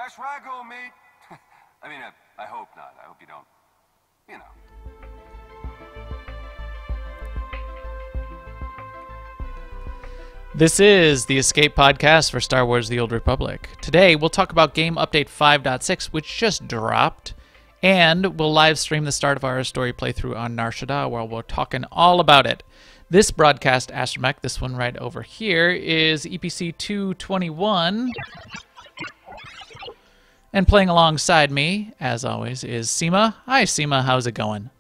That's where I go, mate. I mean, I hope not. I hope you don't, you know. This is the Escape Podcast for Star Wars The Old Republic. Today, we'll talk about Game Update 5.6, which just dropped, and we'll live stream the start of our story playthrough on Nar Shaddaa, where we're talking all about it. This broadcast astromech, this one right over here, is EPC 221. And playing alongside me, as always, is Seema. Hi, Seema. How's it going?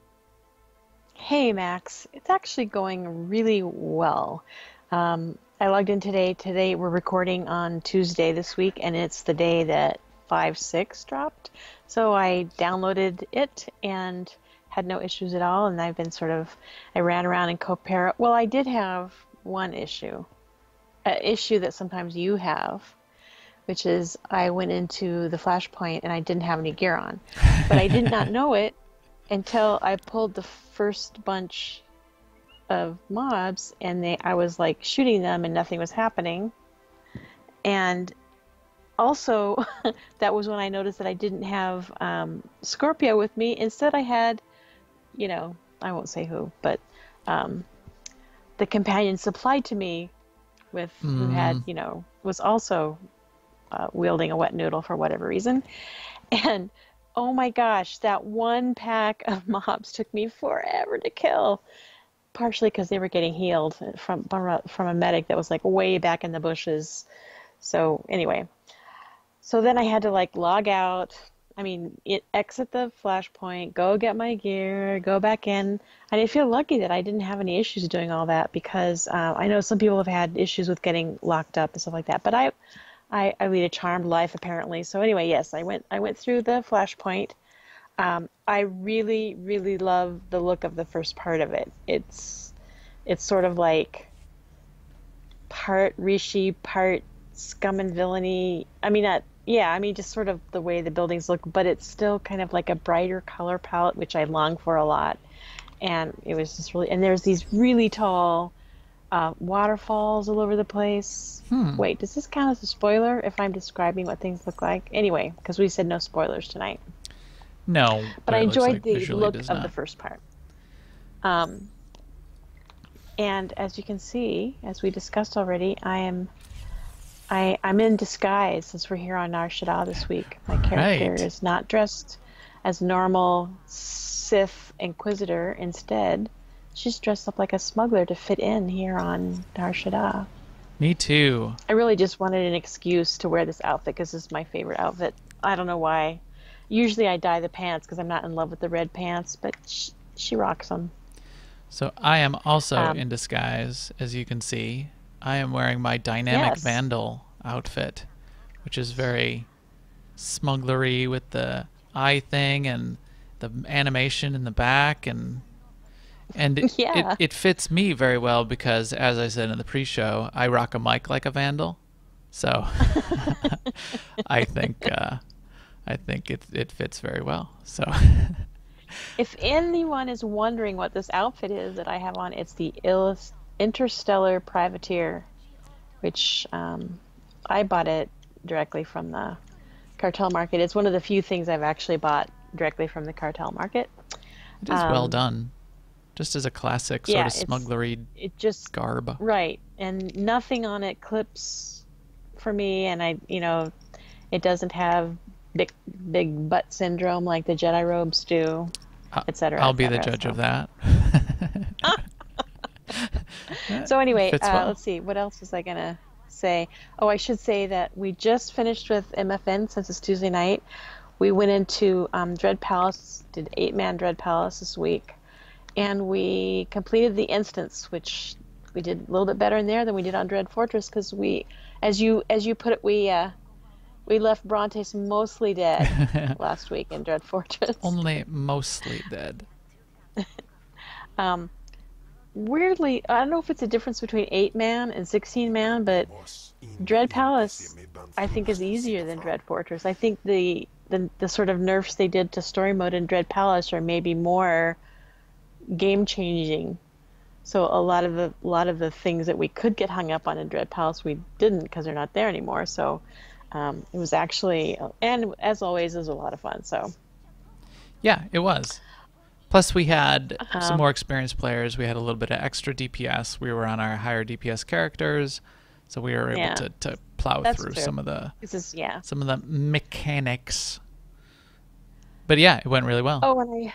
Hey, Max. It's actually going really well. I logged in today. Today we're recording on Tuesday this week, and it's the day that 5.6 dropped. So I downloaded it and had no issues at all, and I've been I ran around in Copera. Well, I did have one issue, an issue that sometimes you have, which is I went into the flashpoint and I didn't have any gear on. But I did not know it until I pulled the first bunch of mobs, and I was like shooting them and nothing was happening. And also that was when I noticed that I didn't have Scorpio with me. Instead I had, I won't say who, but the companion supplied to me with who had, was also wielding a wet noodle for whatever reason. And oh my gosh, that one pack of mobs took me forever to kill. Partially because they were getting healed from a medic that was like way back in the bushes. So anyway, so then I had to like log out. Exit the flashpoint, go get my gear, go back in. I feel lucky that I didn't have any issues doing all that, because I know some people have had issues with getting locked up and stuff like that. But I lead a charmed life apparently. So anyway, yes, I went through the flashpoint. I really, really love the look of the first part of it. It's sort of like part Rishi, part scum and villainy. Just sort of the way the buildings look, but it's still kind of like a brighter color palette, which I long for a lot. And it was just really, and there's these really tall waterfalls all over the place. Wait, does this count as a spoiler if I'm describing what things look like? Anyway, because we said no spoilers tonight. No, but I enjoyed like the look of the first part. And as you can see, as we discussed already, I'm in disguise since we're here on Nar Shaddaa this week. My character is not dressed as normal Sith Inquisitor. Instead, she's dressed up like a smuggler to fit in here on Nar Shaddaa. Me too. I really just wanted an excuse to wear this outfit because this is my favorite outfit. I don't know why. Usually I dye the pants because I'm not in love with the red pants, but she rocks them. So I am also in disguise, as you can see. I am wearing my Dynamic Vandal outfit, which is very smugglery with the eye thing and the animation in the back, and it fits me very well because, as I said in the pre-show, I rock a mic like a Vandal. So I think it fits very well. So if anyone is wondering what this outfit is that I have on, it's the Interstellar Privateer, which I bought it directly from the cartel market. It's one of the few things I've actually bought directly from the cartel market. It is well done. Just as a classic sort of smugglery garb. Right. And nothing on it clips for me, and it doesn't have big butt syndrome like the Jedi robes do, etc. I'll be the judge of that. So anyway, let's see. What else was I going to say? Oh, I should say that we just finished with MFN since it's Tuesday night. We went into Dread Palace, did 8-man Dread Palace this week, and we completed the instance, which we did a little bit better in there than we did on Dread Fortress because we, as you put it, we left Brontes mostly dead last week in Dread Fortress. Only mostly dead. Weirdly, I don't know if it's a difference between 8-man and 16-man, but Dread Palace, I think, is easier than Dread Fortress. I think the sort of nerfs they did to story mode in Dread Palace are maybe more game changing. So a lot of the things that we could get hung up on in Dread Palace we didn't because they're not there anymore. So It was actually, and as always, it was a lot of fun. So Yeah, it was. Plus, we had some um, more experienced players. We had a little bit of extra DPS. We were on our higher DPS characters, so we were able yeah, to plow that's through true. This is some of the mechanics. But yeah, it went really well. Oh, and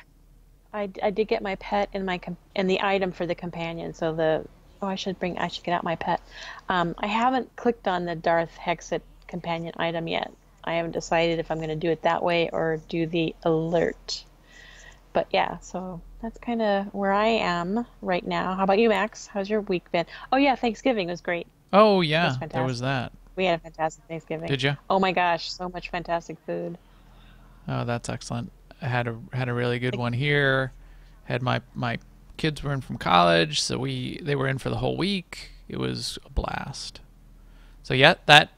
I did get my pet and and the item for the companion. So I should get out my pet. I haven't clicked on the Darth Hexit companion item yet. I haven't decided if I'm going to do it that way or do the alert. But yeah, so that's kind of where I am right now. How about you, Max? How's your week been? Oh yeah, Thanksgiving was great. Oh It was yeah, there was fantastic. that. We had a fantastic Thanksgiving. Did you? Oh my gosh, so much fantastic food. Oh, that's excellent. I had a really good one here. Had my kids were in from college, so they were in for the whole week. It was a blast. So yeah, that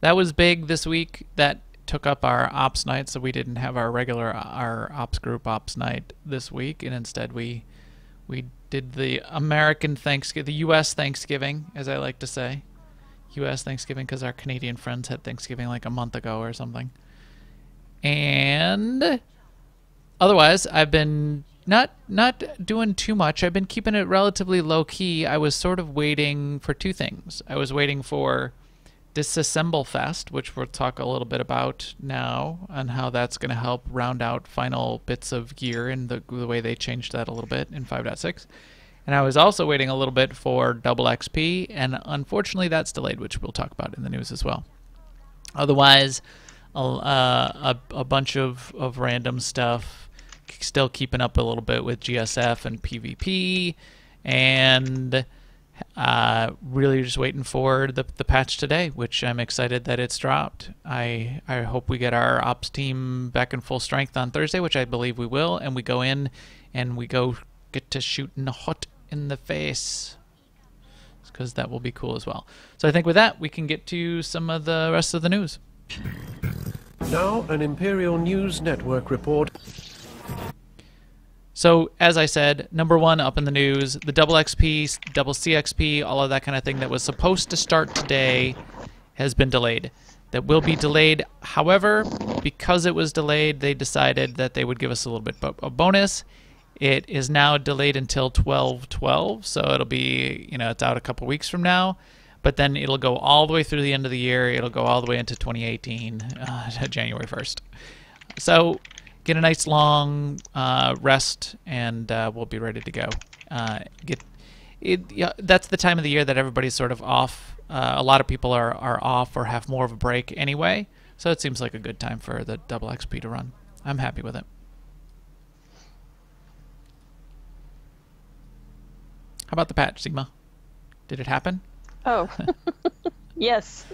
was big this week. That took up our ops night, so we didn't have our ops group ops night this week, and instead we did the American Thanksgiving, the U.S. Thanksgiving, as I like to say, U.S. Thanksgiving, because our Canadian friends had Thanksgiving like a month ago or something. And otherwise, I've been not doing too much. I've been keeping it relatively low key. I was sort of waiting for two things. I was waiting for Disassemble Fest, which we'll talk a little bit about now, and how that's going to help round out final bits of gear and the way they changed that a little bit in 5.6. And I was also waiting a little bit for Double XP, and unfortunately that's delayed, which we'll talk about in the news as well. Otherwise, a bunch of random stuff, still keeping up a little bit with GSF and PvP, and really just waiting for the patch today, which I'm excited that it's dropped. I hope we get our ops team back in full strength on Thursday, which I believe we will, and we go in and we go get to shooting a hut in the face, because that will be cool as well. So I think with that, we can get to some of the rest of the news. Now, an Imperial News Network report. So, as I said, number one up in the news, the double XP, double CXP, all of that kind of thing that was supposed to start today has been delayed. That will be delayed. However, because it was delayed, they decided that they would give us a little bit of a bonus. It is now delayed until 12/12, so it'll be, it's out a couple weeks from now. But then it'll go all the way through the end of the year. It'll go all the way into 2018, January 1st. So get a nice long rest, and we'll be ready to go. That's the time of the year that everybody's sort of off. A lot of people are off or have more of a break anyway. So it seems like a good time for the double XP to run. I'm happy with it. How about the patch, Seema? Did it happen? Oh, yes.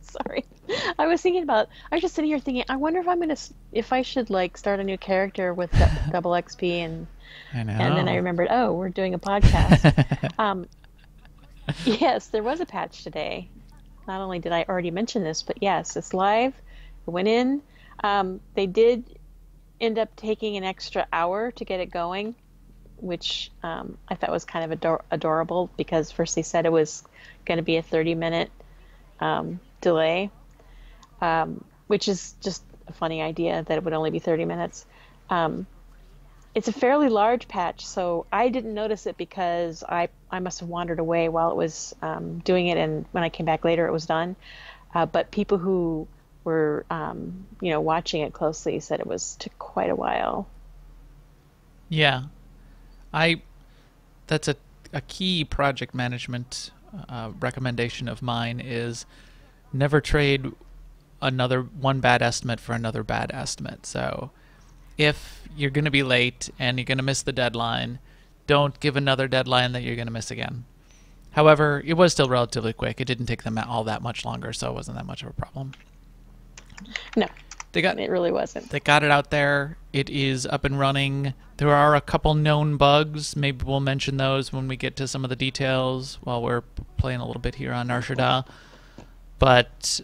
Sorry. I was just sitting here thinking, I wonder if I should like start a new character with double XP, and I know. and then I remembered, oh, we're doing a podcast. Yes, there was a patch today. Not only did I already mention this, but yes, it's live. It went in. They did end up taking an extra hour to get it going, which I thought was kind of adorable, because first they said it was going to be a 30-minute delay, which is just a funny idea that it would only be 30 minutes. It's a fairly large patch, so I didn't notice it because I must have wandered away while it was doing it, and when I came back later it was done. But people who were watching it closely said took quite a while. Yeah. That's a key project management recommendation of mine is never trade one bad estimate for another bad estimate. So if you're going to be late and you're going to miss the deadline, don't give another deadline that you're going to miss again. However, it was still relatively quick. It didn't take them all that much longer, so it wasn't that much of a problem. No, it really wasn't. They got it out there. It is up and running. There are a couple known bugs. Maybe we'll mention those when we get to some of the details while we're playing a little bit here on our Shaddaa. But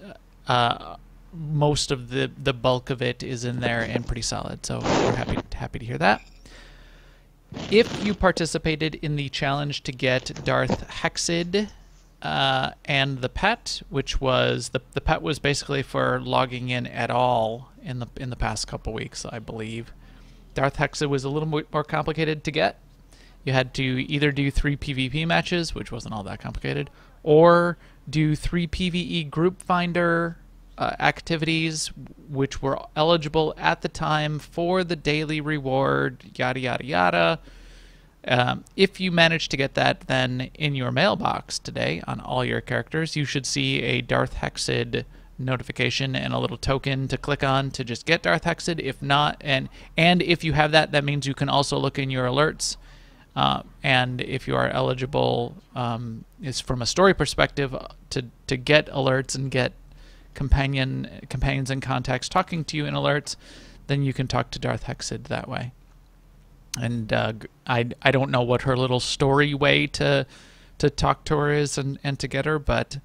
most of the bulk of it is in there and pretty solid. So we're happy to hear that. If you participated in the challenge to get Darth Hexid, and the pet, which was the pet was basically for logging in at all in the past couple weeks, I believe. Darth Hexa was a little more complicated to get. You had to either do 3 PvP matches, which wasn't all that complicated, or do 3 PvE group finder activities, which were eligible at the time for the daily reward, yada yada yada. If you manage to get that, then in your mailbox today on all your characters, you should see a Darth Hexed notification and a little token to click on to just get Darth Hexed. If not, and if you have that, that means you can also look in your alerts. And if you are eligible, is from a story perspective to get alerts and get companions and contacts talking to you in alerts, then you can talk to Darth Hexed that way. And I don't know what her little story way to talk to her is and to get her, but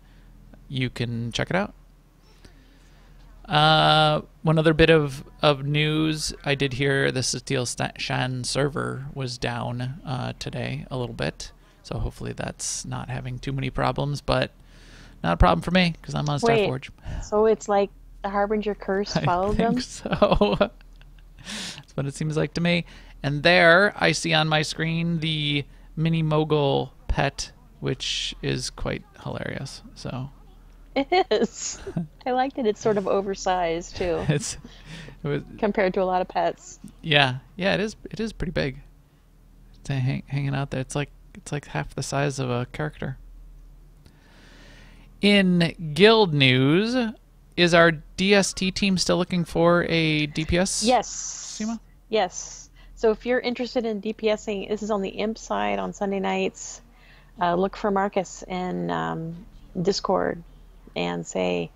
you can check it out. One other bit of news I did hear: the Steel Shan server was down today a little bit, so hopefully that's not having too many problems, but not a problem for me because I'm on Starforge. So it's like the Harbinger curse followed them? I think so. That's what it seems like to me. And there I see on my screen the Mini Mogul pet, which is quite hilarious. So it is. I liked it. It's sort of oversized too. it was, compared to a lot of pets. Yeah, it is. It is pretty big. It's hanging out there. It's like half the size of a character. In guild news, is our DST team still looking for a DPS? Yes. Seema? Yes. So if you're interested in DPSing, this is on the Imp side on Sunday nights. Look for Marcus in Discord and say,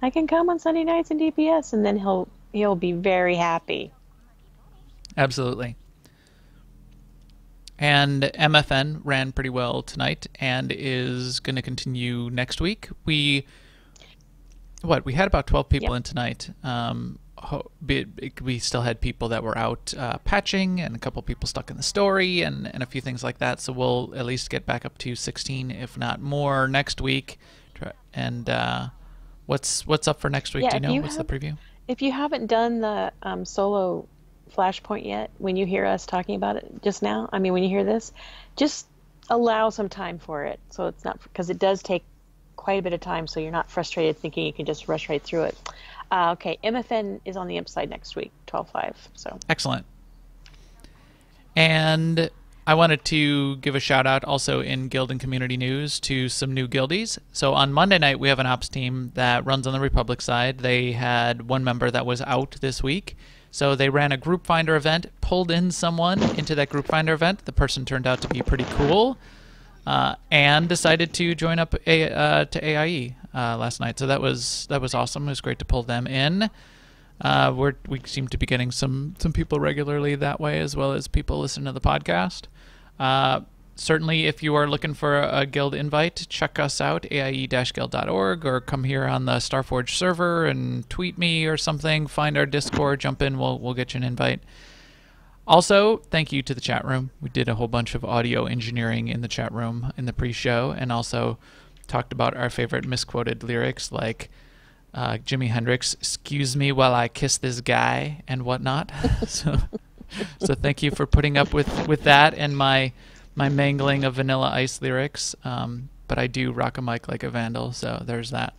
I can come on Sunday nights and DPS, and then he'll be very happy. Absolutely. And MFN ran pretty well tonight and is going to continue next week. We had about 12 people in tonight. We still had people that were out patching, and a couple people stuck in the story, and a few things like that. So we'll at least get back up to 16, if not more, next week. And what's up for next week? Do you know? What's the preview? If you haven't done the solo Flashpoint yet, when you hear us talking about it just now, I mean, when you hear this, just allow some time for it. So it's not, because it does take quite a bit of time, so you're not frustrated thinking you can just rush right through it. Okay, MFN is on the Imp side next week, 12/5. So excellent. And I wanted to give a shout out also in guild and community news to some new guildies. So on Monday night, we have an ops team that runs on the Republic side. They had one member that was out this week. So they ran a group finder event, pulled in someone into that group finder event. The person turned out to be pretty cool, and decided to join up to AIE last night. So that was awesome. It was great to pull them in. We seem to be getting some people regularly that way, as well as people listening to the podcast. Certainly, if you are looking for a guild invite, check us out, aie-guild.org, or come here on the Starforge server and tweet me or something. Find our Discord, jump in, we'll get you an invite. Also, thank you to the chat room. We did a whole bunch of audio engineering in the chat room in the pre-show, and also talked about our favorite misquoted lyrics like Jimi Hendrix, "Excuse me while I kiss this guy," and whatnot. So thank you for putting up with that and my mangling of Vanilla Ice lyrics. But I do rock a mic like a vandal, so there's that.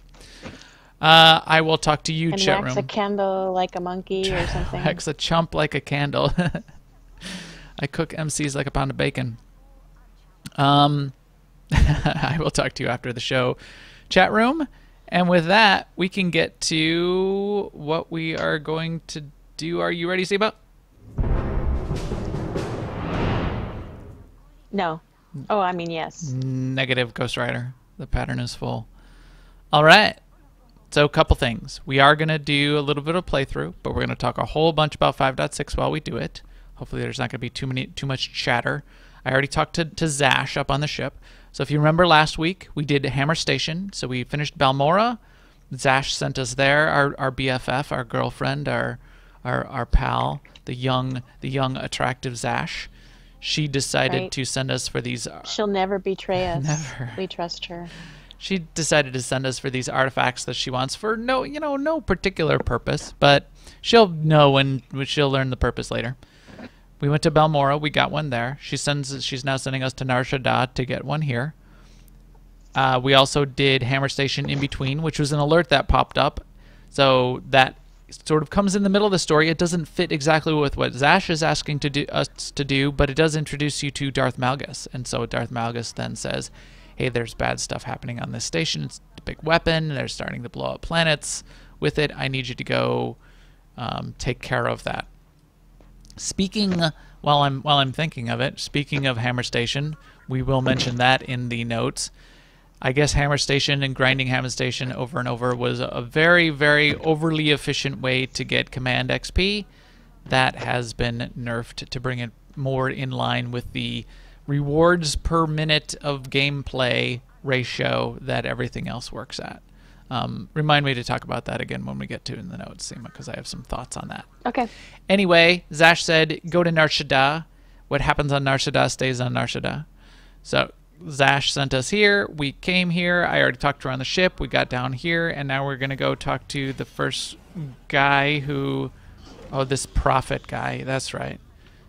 I will talk to you, chat room. And wax a candle like a monkey or something. Wax a chump like a candle. I cook MCs like a pound of bacon. I will talk to you after the show, chat room. And with that, we can get to what we are going to do. Are you ready, Seba? No. Oh, I mean, yes. Negative, Ghost Rider. The pattern is full. All right. So a couple things. We are going to do a little bit of playthrough, but we're going to talk a whole bunch about 5.6 while we do it. Hopefully there's not going to be too much chatter. I already talked to Zash up on the ship. So if you remember last week, we did Hammer Station. So we finished Balmora. Zash sent us there, our BFF, our girlfriend, our pal, the young attractive Zash. she decided Right. to send us for these. She'll never betray us. Never. We trust her. She decided to send us for these artifacts that she wants for no particular purpose, but she'll know when she'll learn the purpose later. We went to Balmora. We got one there. She's now sending us to Nar Shaddaa to get one here. We also did Hammer Station in between, which was an alert that popped up. So that sort of comes in the middle of the story. It doesn't fit exactly with what Zash is asking us to do, but it does introduce you to Darth Malgus. And so Darth Malgus then says, hey, there's bad stuff happening on this station. It's a big weapon. They're starting to blow up planets with it. I need you to go take care of that. Speaking, while I'm thinking of it, speaking of Hammer Station, we will mention that in the notes. I guess Hammer Station and grinding Hammer Station over and over was a very, very overly efficient way to get command XP. That has been nerfed to bring it more in line with the rewards per minute of gameplay ratio that everything else works at. Remind me to talk about that again when we get to it in the notes, Seema, because I have some thoughts on that. Okay. Anyway, Zash said, go to Nar Shaddaa. What happens on Nar Shaddaa stays on Nar Shaddaa. So Zash sent us here. We came here. I already talked to her on the ship. We got down here, and now we're going to go talk to the first guy who... Oh, this prophet guy. That's right.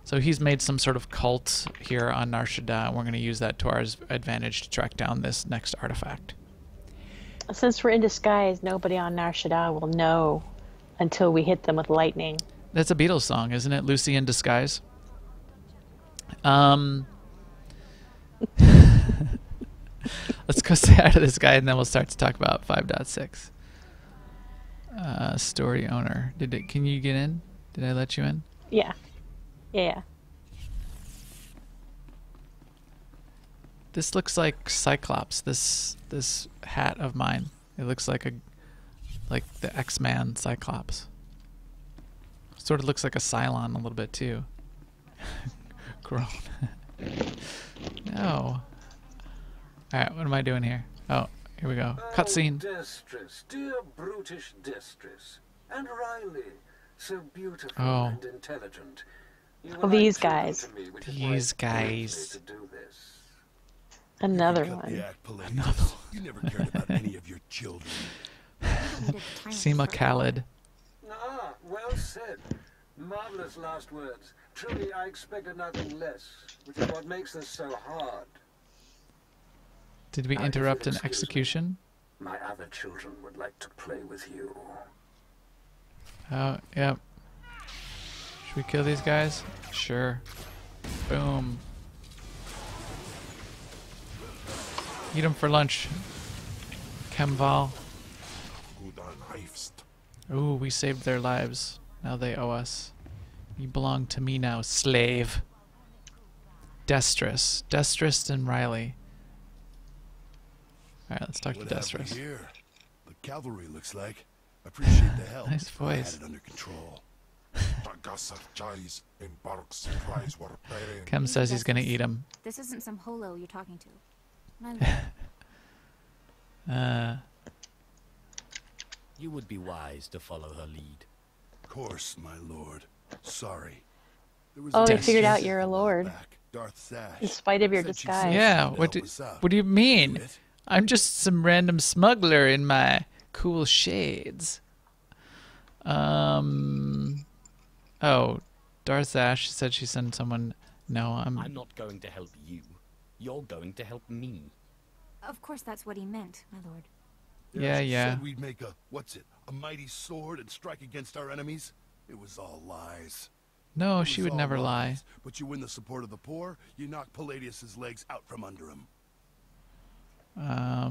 So he's made some sort of cult here on Nar Shaddaa, and we're going to use that to our advantage to track down this next artifact. Since we're in disguise, nobody on Nar Shaddaa will know until we hit them with lightning. That's a Beatles song, isn't it? Lucy in Disguise. Let's go say hi to this guy, and then we'll start to talk about 5.6. Story owner. Can you get in? Did I let you in? Yeah. Yeah. This looks like Cyclops. This hat of mine. It looks like the X-Man Cyclops. Sort of looks like a Cylon a little bit too. Grown. No. Alright, what am I doing here? Oh, here we go. Cutscene. Oh, Destress, dear brutish Destress. And Riley, so beautiful and intelligent. You Oh, were these like guys. children to me, which is why These it pains me guys. to do this. Another Cut the one. act, Palladius. You never cared about any of your children. Seema Khalid. Ah, well said. Marvelous last words. Truly, I expected nothing less, which is what makes this so hard. Did we If interrupt you'll an excuse me, execution? My other children would like to play with you. Oh, yep. Should we kill these guys? Sure. Boom. Eat them for lunch. Kemval. Ooh, we saved their lives. Now they owe us. You belong to me now, slave. Destress. Destress and Riley. Alright, let's talk to What have we Destress. here? The cavalry looks like. Appreciate the help. Nice I had voice. it under control. Kem says he's gonna eat him. This isn't some holo you're talking to. My lord. You would be wise to follow her lead. Of course, my lord. Sorry. There was Oh, a they Destress. figured out visit you're a a while lord. back. Darth Zash In spite of your said she disguise. sent Yeah, someone to what help us out. do you mean? Do it? I'm just some random smuggler in my cool shades. Oh, Darth Ash said she sent someone. No, I'm not going to help you. You're going to help me. Of course that's what he meant, my lord. Yeah, she yeah. Said we'd make a mighty sword and strike against our enemies. It was all lies. No, It she was would all never lie. lies. But you win the support of the poor, you knock Palladius's legs out from under him. How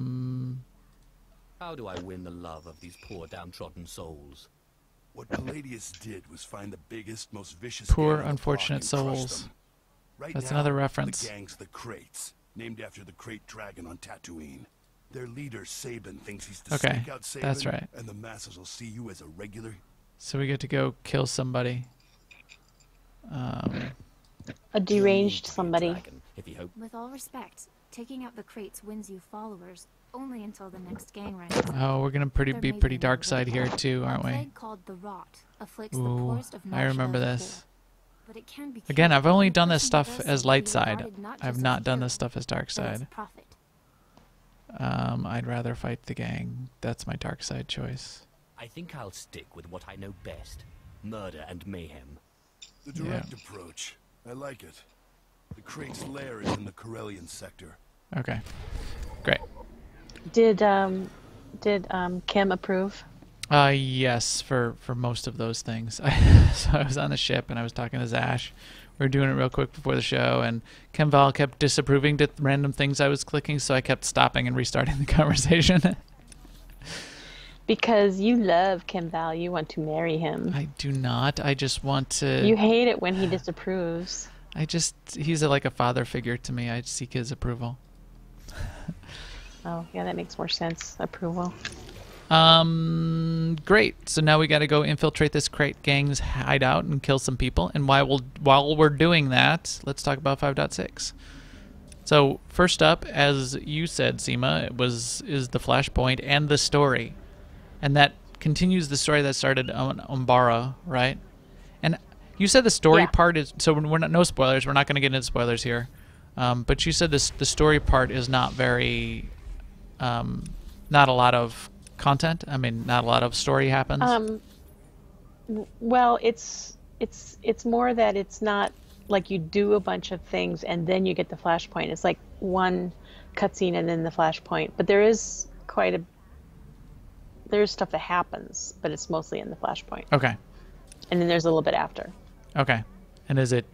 do I win the love of these poor downtrodden souls? What Palladius did was find the biggest, most vicious Poor, gang on the unfortunate block and crush souls. them. Right That's now, another reference. The gang's the Crates, named after the Crate Dragon on Tatooine. Their leader, Sabin, thinks he's to Okay, sneak out Sabin, that's right. and the masses will see you as a regular. So we get to go kill somebody. A deranged You somebody. dragon, if you hope. With all respect, taking out the crates wins you followers, only until the next gang runs out. Oh, we're gonna be There may pretty be dark another side here way. too, aren't A we? plague called the Rot afflicts the Ooh, poorest of I remember Nar Shaddaa's this. but it can be Again, cured, I've only and the done this person who stuff does as so light will be side. regarded not I've just not as a done this hero, stuff as dark but as a side. prophet. I'd rather fight the gang. That's my dark side choice. I think I'll stick with what I know best. Murder and mayhem. The direct approach. I like it. The crate's lair is in the Corellian sector. Okay. Great. Did Kim approve? Yes, for most of those things. So I was on the ship and I was talking to Zash. We were doing it real quick before the show, and Kim Val kept disapproving to random things I was clicking, so I kept stopping and restarting the conversation. Because you love Kim Val, you want to marry him. I do not. I just want to... You hate it when he disapproves. He's like a father figure to me. I seek his approval. Oh, yeah, that makes more sense. Approval. Great. So now we got to go infiltrate this crate gang's hideout and kill some people. And while we're doing that, let's talk about 5.6. So first up, as you said, Seema, is the flashpoint and the story, and that continues the story that started on Umbara, right? And you said the story part is, so we're not, no spoilers. We're not going to get into spoilers here. But you said the story part is not very, not a lot of content. I mean, not a lot of story happens. Well, it's more that it's not like you do a bunch of things and then you get the flashpoint. It's like one cutscene and then the flashpoint. But there's stuff that happens, but it's mostly in the flashpoint. Okay. And then there's a little bit after. Okay. And is it?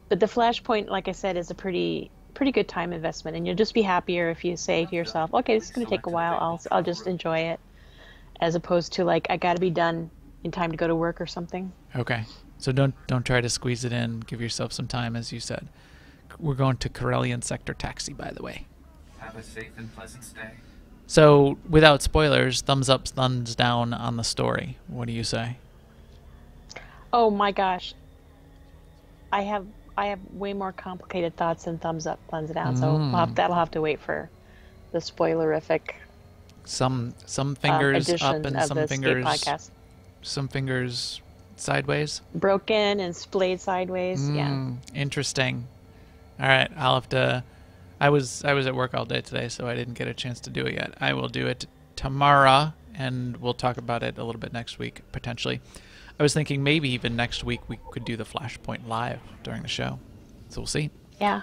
But the flashpoint, like I said, is a pretty good time investment, and you'll just be happier if you say to yourself, "Okay, this is going to take a while. I'll just enjoy it," as opposed to like I got to be done in time to go to work or something. Okay. So don't try to squeeze it in. Give yourself some time, as you said. We're going to Corellian Sector Taxi, by the way. Have a safe and pleasant stay. So, without spoilers, thumbs up, thumbs down on the story. What do you say? Oh my gosh, I have way more complicated thoughts than thumbs up, thumbs down. So that'll have to wait for the spoilerific. Some fingers up and some fingers sideways. Broken and splayed sideways. Yeah. Interesting. All right, I'll have to. I was at work all day today, so I didn't get a chance to do it yet. I will do it tomorrow, and we'll talk about it a little bit next week, potentially. I was thinking maybe even next week we could do the Flashpoint live during the show. So we'll see. Yeah.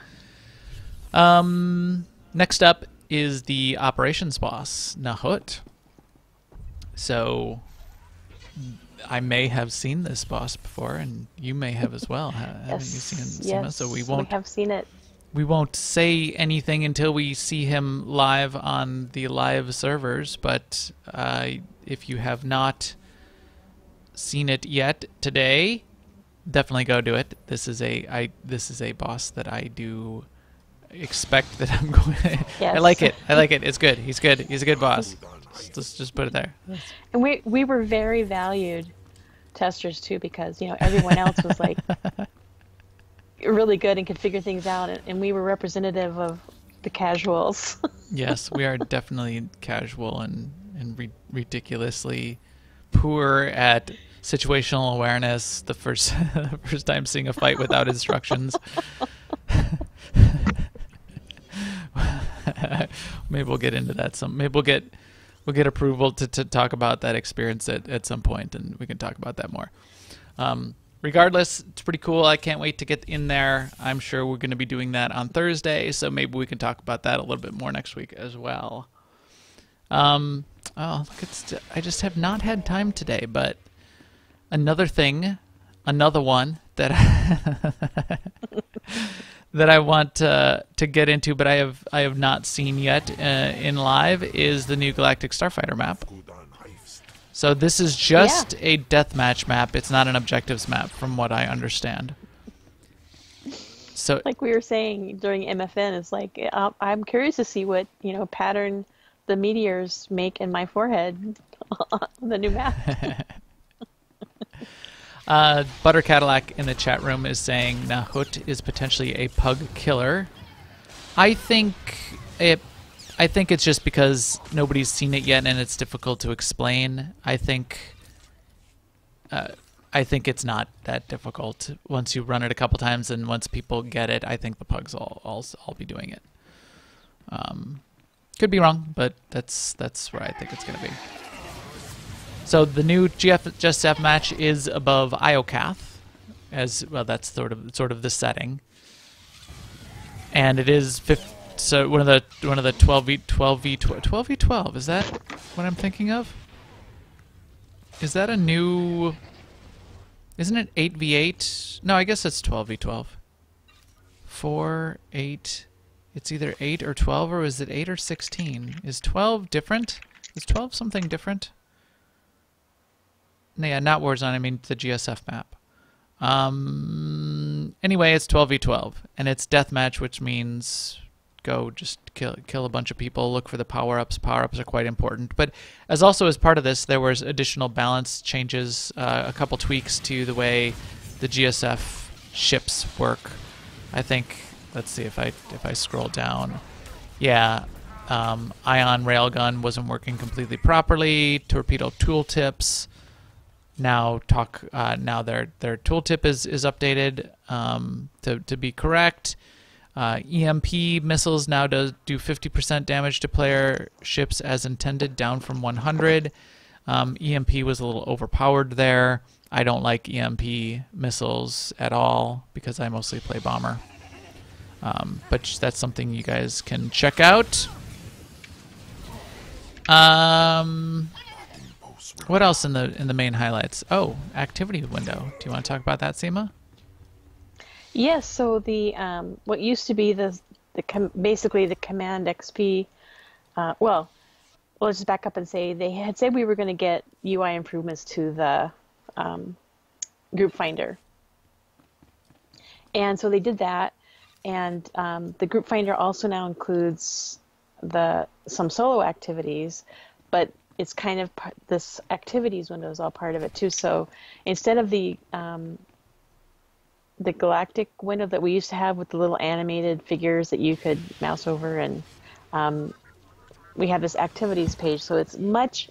Next up is the operations boss, Nahut. So I may have seen this boss before, and you may have as well. Haven't you seen Seema? Yes, So we have seen it. We won't say anything until we see him live on the live servers, but if you have not seen it yet today, definitely go do it. This is a boss that I do expect that I'm going to... Yes. I like it. It's good. He's good. He's a good boss. Let's just put it there. And we were very valued testers too, because everyone else was like really good and could figure things out, and we were representative of the casuals. Yes, we are definitely casual and ridiculously poor at situational awareness. The first time seeing a fight without instructions. Maybe we'll get into that. Maybe we'll get approval to talk about that experience at some point, and we can talk about that more. Regardless, it's pretty cool. I can't wait to get in there. I'm sure we're going to be doing that on Thursday, so maybe we can talk about that a little bit more next week as well. Oh, look, I just have not had time today, but another one that that I want to get into, but I have not seen yet in live, is the new Galactic Starfighter map. So this is just a deathmatch map. It's not an objectives map, from what I understand. So, like we were saying during MFN, it's like I'm curious to see what pattern the meteors make in my forehead on the new map. Butter Cadillac in the chat room is saying Nahut is potentially a pug killer. I think it's just because nobody's seen it yet and it's difficult to explain. I think I think it's not that difficult once you run it a couple times, and once people get it, I think the pugs all be doing it. Could be wrong, but that's where I think it's going to be. So the new GF match is above Iocath, as well. That's sort of the setting, and it is so one of the 12v12. Is that what I'm thinking of? Is that a new? Isn't it 8v8? No, I guess it's 12v12. 4, 8. It's either 8 or 12, or is it 8 or 16? Is 12 different? Is 12 something different? No, yeah, not Warzone. I mean the GSF map. Anyway, it's 12v12, and it's deathmatch, which means go just kill a bunch of people, look for the power-ups. Power-ups are quite important. But as part of this, there was additional balance changes, a couple tweaks to the way the GSF ships work. I think, let's see if I scroll down. Yeah, ion railgun wasn't working completely properly. Torpedo tooltips. Now their tooltip is updated to be correct. EMP missiles now do 50% damage to player ships as intended, down from 100. EMP was a little overpowered there. I don't like EMP missiles at all because I mostly play bomber. But that's something you guys can check out. What else in the main highlights? Oh, activity window. Do you want to talk about that, Seema? Yes, so the what used to be basically the Command XP, well, let's just back up and say they had said we were going to get UI improvements to the group finder. And so they did that, and the group finder also now includes some solo activities, but it's kind of this activities window is all part of it too. So instead of the galactic window that we used to have with the little animated figures that you could mouse over, and we have this activities page, so it's much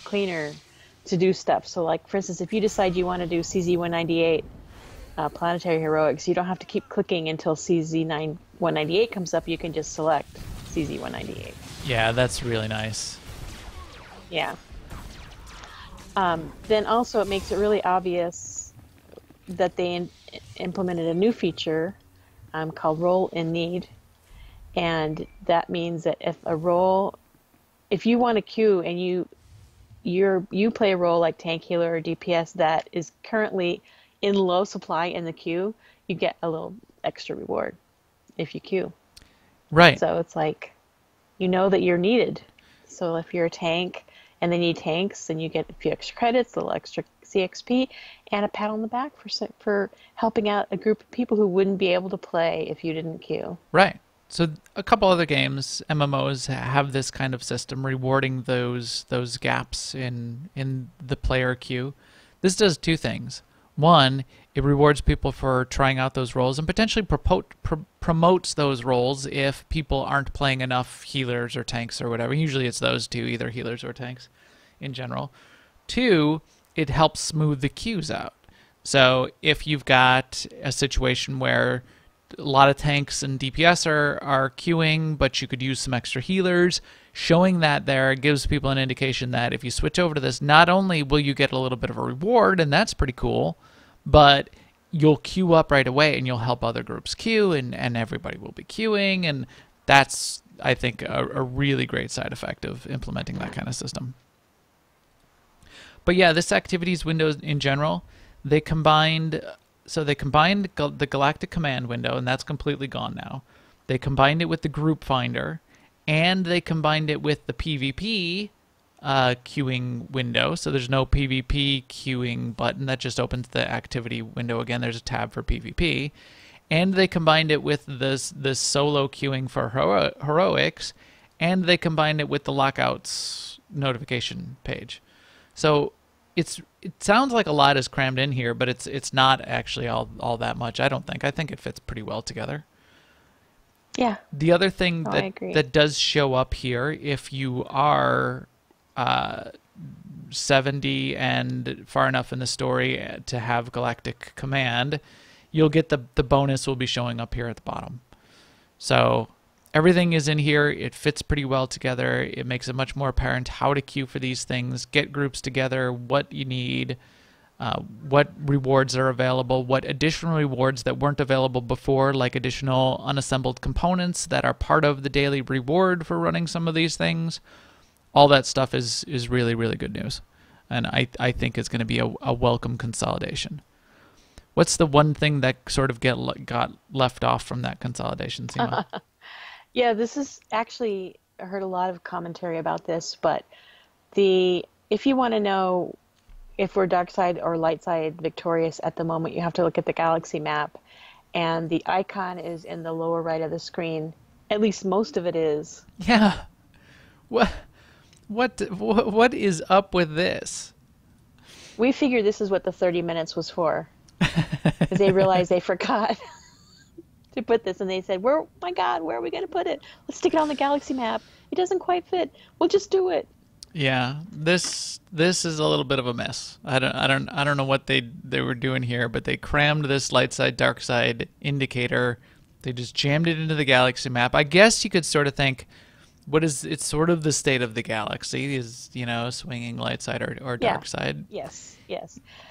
cleaner to do stuff. So like, for instance, if you decide you want to do CZ-198 planetary heroics, you don't have to keep clicking until CZ-198 comes up. You can just select CZ-198. Yeah, that's really nice. Yeah. Then also it makes it really obvious that they implemented a new feature called Role in Need, and that means that if you want to queue and you play a role like tank, healer, or DPS that is currently in low supply in the queue, you get a little extra reward if you queue. Right. So it's like, you know that you're needed. So if you're a tank and they need tanks, then you get a few extra credits, a little extra CXP, and a pat on the back for helping out a group of people who wouldn't be able to play if you didn't queue. Right. So a couple other games, MMOs, have this kind of system rewarding those gaps in the player queue. This does two things. One, it rewards people for trying out those roles and potentially promotes those roles if people aren't playing enough healers or tanks or whatever. Usually it's those two, either healers or tanks in general. Two, it helps smooth the queues out. So if you've got a situation where a lot of tanks and DPS are queuing, but you could use some extra healers, showing that there gives people an indication that if you switch over to this, not only will you get a little bit of a reward, and that's pretty cool, but you'll queue up right away and you'll help other groups queue, and everybody will be queuing, and that's, I think, a really great side effect of implementing that kind of system. But yeah, this activities window in general, they combined the Galactic Command window, and that's completely gone now. They combined it with the Group Finder, and they combined it with the PvP queuing window. So there's no PvP queuing button. That just opens the activity window again. There's a tab for PvP. And they combined it with this solo queuing for heroics, and they combined it with the lockouts notification page. So it sounds like a lot is crammed in here, but it's not actually all that much, I don't think. I think it fits pretty well together. Yeah. The other thing that does show up here, if you are 70 and far enough in the story to have galactic command, you'll get the bonus will be showing up here at the bottom. So everything is in here. It fits pretty well together. It makes it much more apparent how to queue for these things, get groups together, what you need, what rewards are available, what additional rewards that weren't available before, like additional unassembled components that are part of the daily reward for running some of these things. All that stuff is really, really good news. And I think it's going to be a welcome consolidation. What's the one thing that sort of got left off from that consolidation, Seema? Yeah, this is actually, I heard a lot of commentary about this, but if you want to know if we're dark side or light side victorious at the moment, you have to look at the galaxy map, and the icon is in the lower right of the screen. At least most of it is. Yeah. What is up with this? We figured this is what the 30 minutes was for, because they realized they forgot to put this, and they said, my God, where are we going to put it? Let's stick it on the galaxy map. It doesn't quite fit. We'll just do it. Yeah, this is a little bit of a mess. I don't know what they were doing here, but they crammed this light side dark side indicator. They just jammed it into the galaxy map. I guess you could sort of think, it's sort of the state of the galaxy is, swinging light side or dark side. Yes.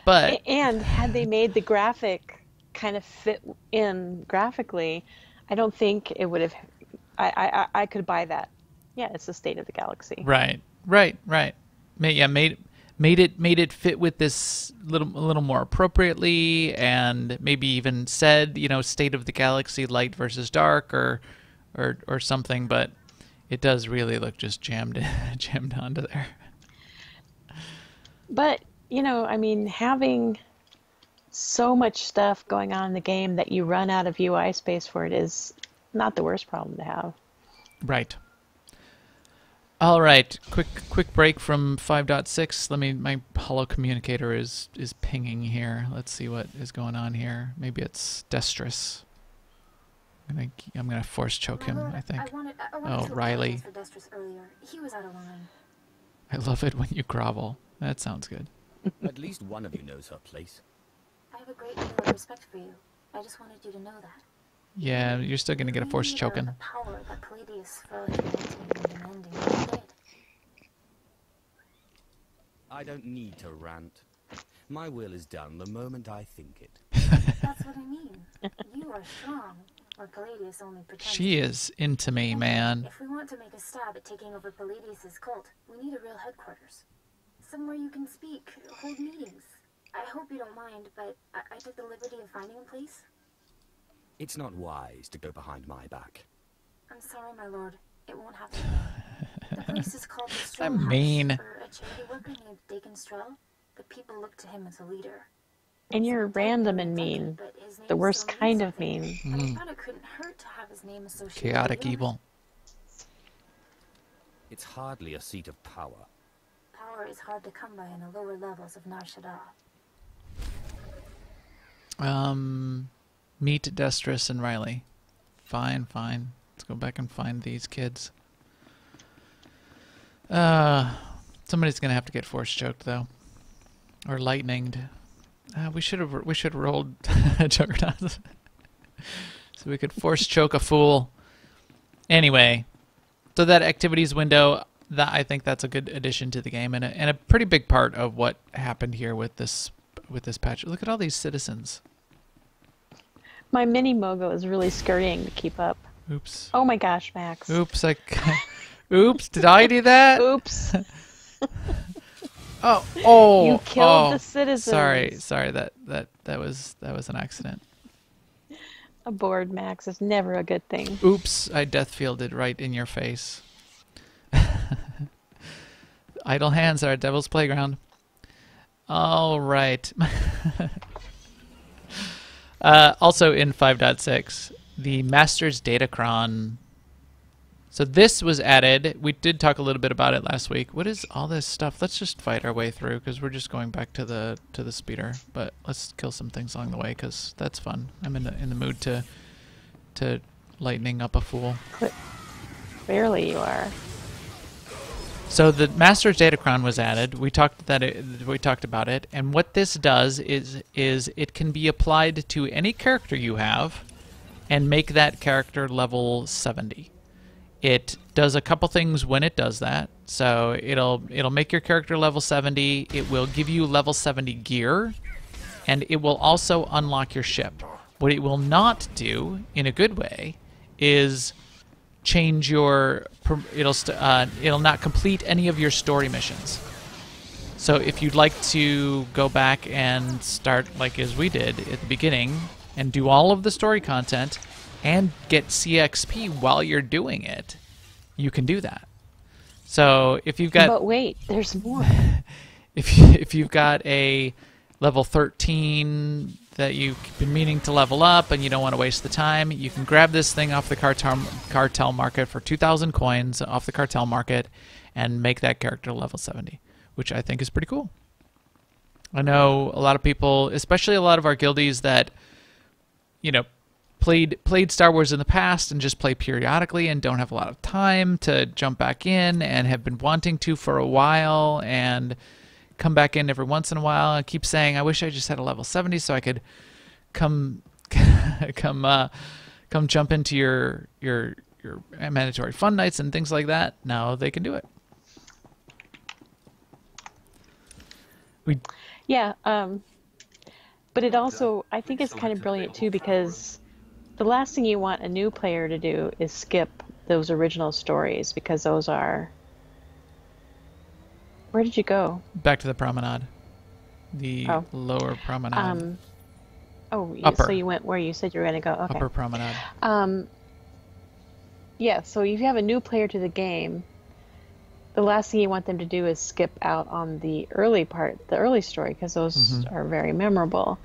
But and had they made the graphic kind of fit in graphically, I don't think it would have. I could buy that. Yeah, it's the state of the galaxy. Right. Made it fit with this a little more appropriately, and maybe even said, state of the galaxy, light versus dark, or something. But it does really look just jammed onto there. But having so much stuff going on in the game that you run out of UI space for it is not the worst problem to have. Right. All right, quick break from 5.6. My holo communicator is pinging here. Let's see what is going on here. Maybe it's Destrus. I'm gonna force choke him, I think. I wanted Riley. for Destrus earlier. He was out of line. I love it when you grovel. That sounds good. At least one of you knows her place. I have a great deal of respect for you. I just wanted you to know that. Yeah, you're still gonna get a force choking. The power that Palladius felt and demanding you did. I don't need to rant. My will is done the moment I think it. That's what I mean. You are strong, or Palladius only pretends. She is into me, man. If we want to make a stab at taking over Palladius' cult, we need a real headquarters. Somewhere you can speak, hold meetings. I hope you don't mind, but I took the liberty of finding a place. It's not wise to go behind my back. I'm sorry, my lord. It won't happen. The place is called the Strell I'm mean. House for a charity worker named Deacon Strell. The people look to him as a leader. And you're random and mean. The worst kind of mean. I thought it couldn't hurt to have his name associated Chaotic with yours. evil. It's hardly a seat of power. Power is hard to come by in the lower levels of Nar Shaddaa. Meet Destrus and Riley. Fine. Let's go back and find these kids. Somebody's gonna have to get force choked though, or lightninged. We should have rolled Juggernauts, so we could force choke a fool. Anyway, so that activities window, I think that's a good addition to the game, and a pretty big part of what happened here with this patch. Look at all these citizens. My mini Mogo is really scurrying to keep up. Oops. Oh my gosh, Max. Oops, oops, did I do that? Oops. Oh. You killed the citizens. Sorry, that was an accident. A board, Max, is never a good thing. Oops, I death fielded right in your face. Idle hands are a devil's playground. All right. Also in 5.6, the Master's Datacron. So this was added. We did talk a little bit about it last week. What is all this stuff? Let's just fight our way through, because we're just going back to the speeder. But let's kill some things along the way, because that's fun. I'm in the mood to lightning up a fool. Clearly you are. So the Master's Datacron was added. We talked about it, and what this does is it can be applied to any character you have, and make that character level 70. It does a couple things when it does that. So it'll make your character level 70. It will give you level 70 gear, and it will also unlock your ship. What it will not do, in a good way, is change your. It'll not complete any of your story missions. So if you'd like to go back and start like as we did at the beginning and do all of the story content and get CXP while you're doing it, you can do that. So if you've got... But wait, there's more. If you've got a level 13 that you've been meaning to level up and you don't want to waste the time, you can grab this thing off the cartel market for 2,000 coins off the cartel market and make that character level 70, which I think is pretty cool. I know a lot of people, especially a lot of our guildies that, you know, played Star Wars in the past and just play periodically and don't have a lot of time to jump back in and have been wanting to for a while and come back in every once in a while and keep saying, I wish I just had a level 70 so I could come jump into your mandatory fun nights and things like that. Now they can do it. Yeah, but it also, I think it's kind of brilliant too, because the last thing you want a new player to do is skip those original stories, because those are... Where did you go? Back to the promenade. The lower promenade. Upper. So you went where you said you were going to go. Okay. Upper promenade. Yeah, so if you have a new player to the game, the last thing you want them to do is skip out on the early part, the early story, because those are very memorable.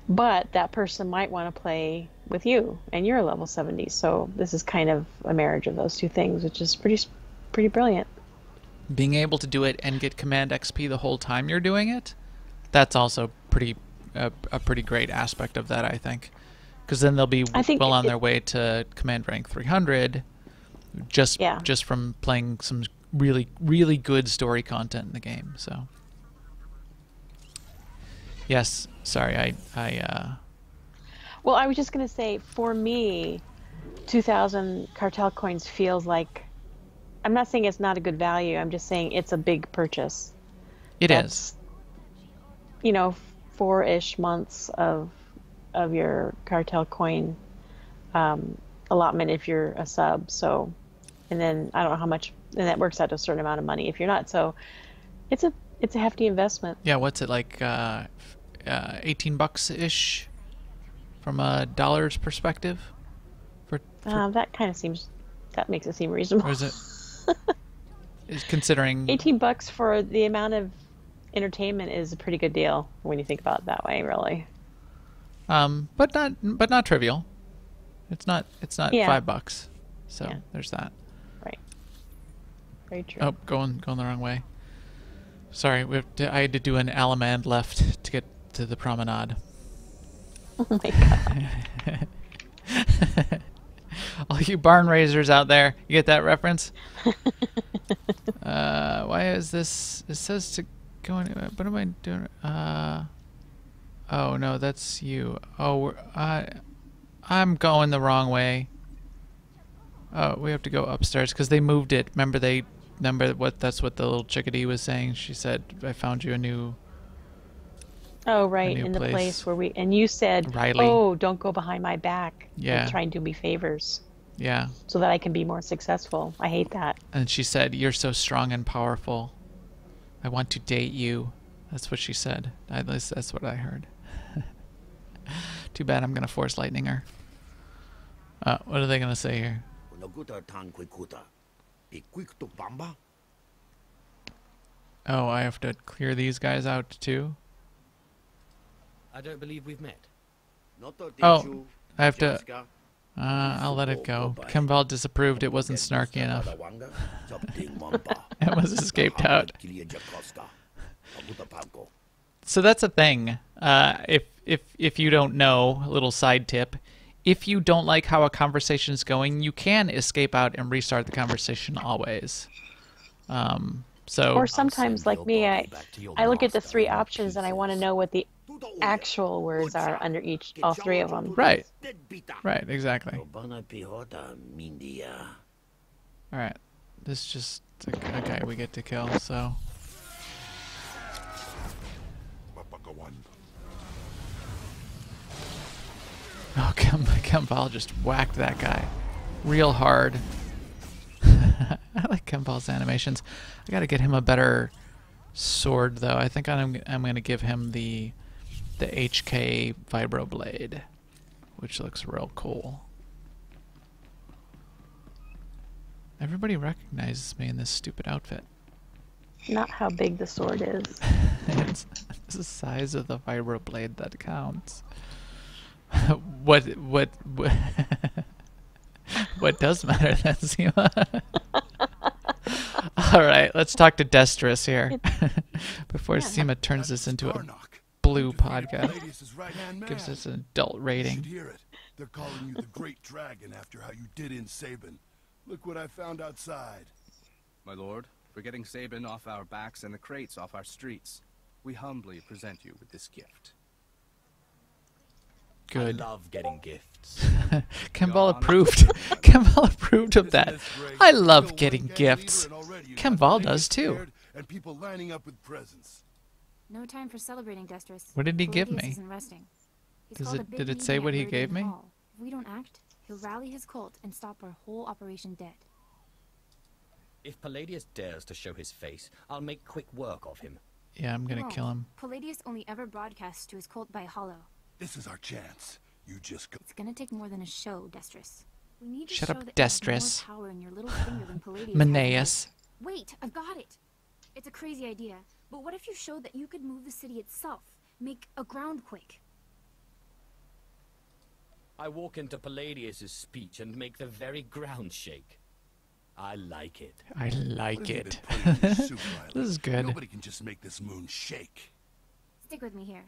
But that person might want to play with you, and you're level 70. So this is kind of a marriage of those two things, which is pretty brilliant. Being able to do it and get command XP the whole time you're doing it, that's also a pretty great aspect of that, I think. Because then they'll be well on their way to command rank 300 just from playing some really, really good story content in the game. So, yes, sorry, Well, I was just going to say, for me, 2,000 cartel coins feels like... I'm not saying it's not a good value. I'm just saying it's a big purchase. That's, you know, 4-ish months of your cartel coin allotment if you're a sub. So, and then I don't know how much, and that works out to a certain amount of money if you're not. So, it's a hefty investment. Yeah, what's it like? $18 ish from a dollar's perspective. That kind of seems. That makes it seem reasonable. Or is it? Is considering $18 for the amount of entertainment is a pretty good deal when you think about it that way, really. But not trivial. It's not $5. So there's that. Right. Very true. Oh, going the wrong way. Sorry, I had to do an Alamand left to get to the promenade. Oh my god. All you barn raisers out there, you get that reference? Why is this? It says to go in. What am I doing? Oh no, that's you. Oh, I'm going the wrong way. Oh, we have to go upstairs because they moved it. Remember what? That's what the little chickadee was saying. She said, "I found you a new." Oh right, in the place where and you said, Riley. "Oh, don't go behind my back. Yeah. And try and do me favors." Yeah. So that I can be more successful. I hate that. And she said, "You're so strong and powerful. I want to date you." That's what she said. At least that's what I heard. Too bad I'm gonna force lightning her. What are they gonna say here? Oh, I have to clear these guys out too? I don't believe we've met. Oh, I have to... I'll let it go. Kemval disapproved. It wasn't snarky enough. It was escaped out. So that's a thing. If you don't know, a little side tip. If you don't like how a conversation's going, you can escape out and restart the conversation always. So Or sometimes, like me, I look at the three options and I want to know what the actual words are under all three of them. right, right, exactly. All right, this is just a guy we get to kill. So oh, Kempal just whacked that guy real hard. I like Kempal's animations. I gotta get him a better sword though. I think I'm gonna give him the HK Vibroblade, which looks real cool. Everybody recognizes me in this stupid outfit. Not how big the sword is. It's the size of the Vibroblade that counts. What what does matter then, Seema? All right, let's talk to Destress here before Seema turns this into a blue podcast. Gives us an adult rating. They're calling you the Great Dragon after how you did in Sabin. Look what I found outside. My lord, we're getting Sabin off our backs and the crates off our streets. We humbly present you with this gift. Good. I love getting gifts. Kembal approved. Kembal approved of that. I love getting gifts. Kembal does too. And people lining up with presents. No time for celebrating, Destress. What did he give me? Isn't resting. He's Did it say what he gave me? If we don't act, he'll rally his cult and stop our whole operation dead. If Palladius dares to show his face, I'll make quick work of him. Yeah, I'm gonna kill him. Palladius only ever broadcasts to his cult by hollow. This is our chance. You just go. It's gonna take more than a show, Destress. We need to Shut show up, that you have Destress. more power in your little finger than Palladius. Menaeus. Wait, I've got it. It's a crazy idea, but what if you showed that you could move the city itself, make a groundquake? I walk into Palladius's speech and make the very ground shake. I like it. I like it. This is good. Nobody can just make this moon shake. Stick with me here.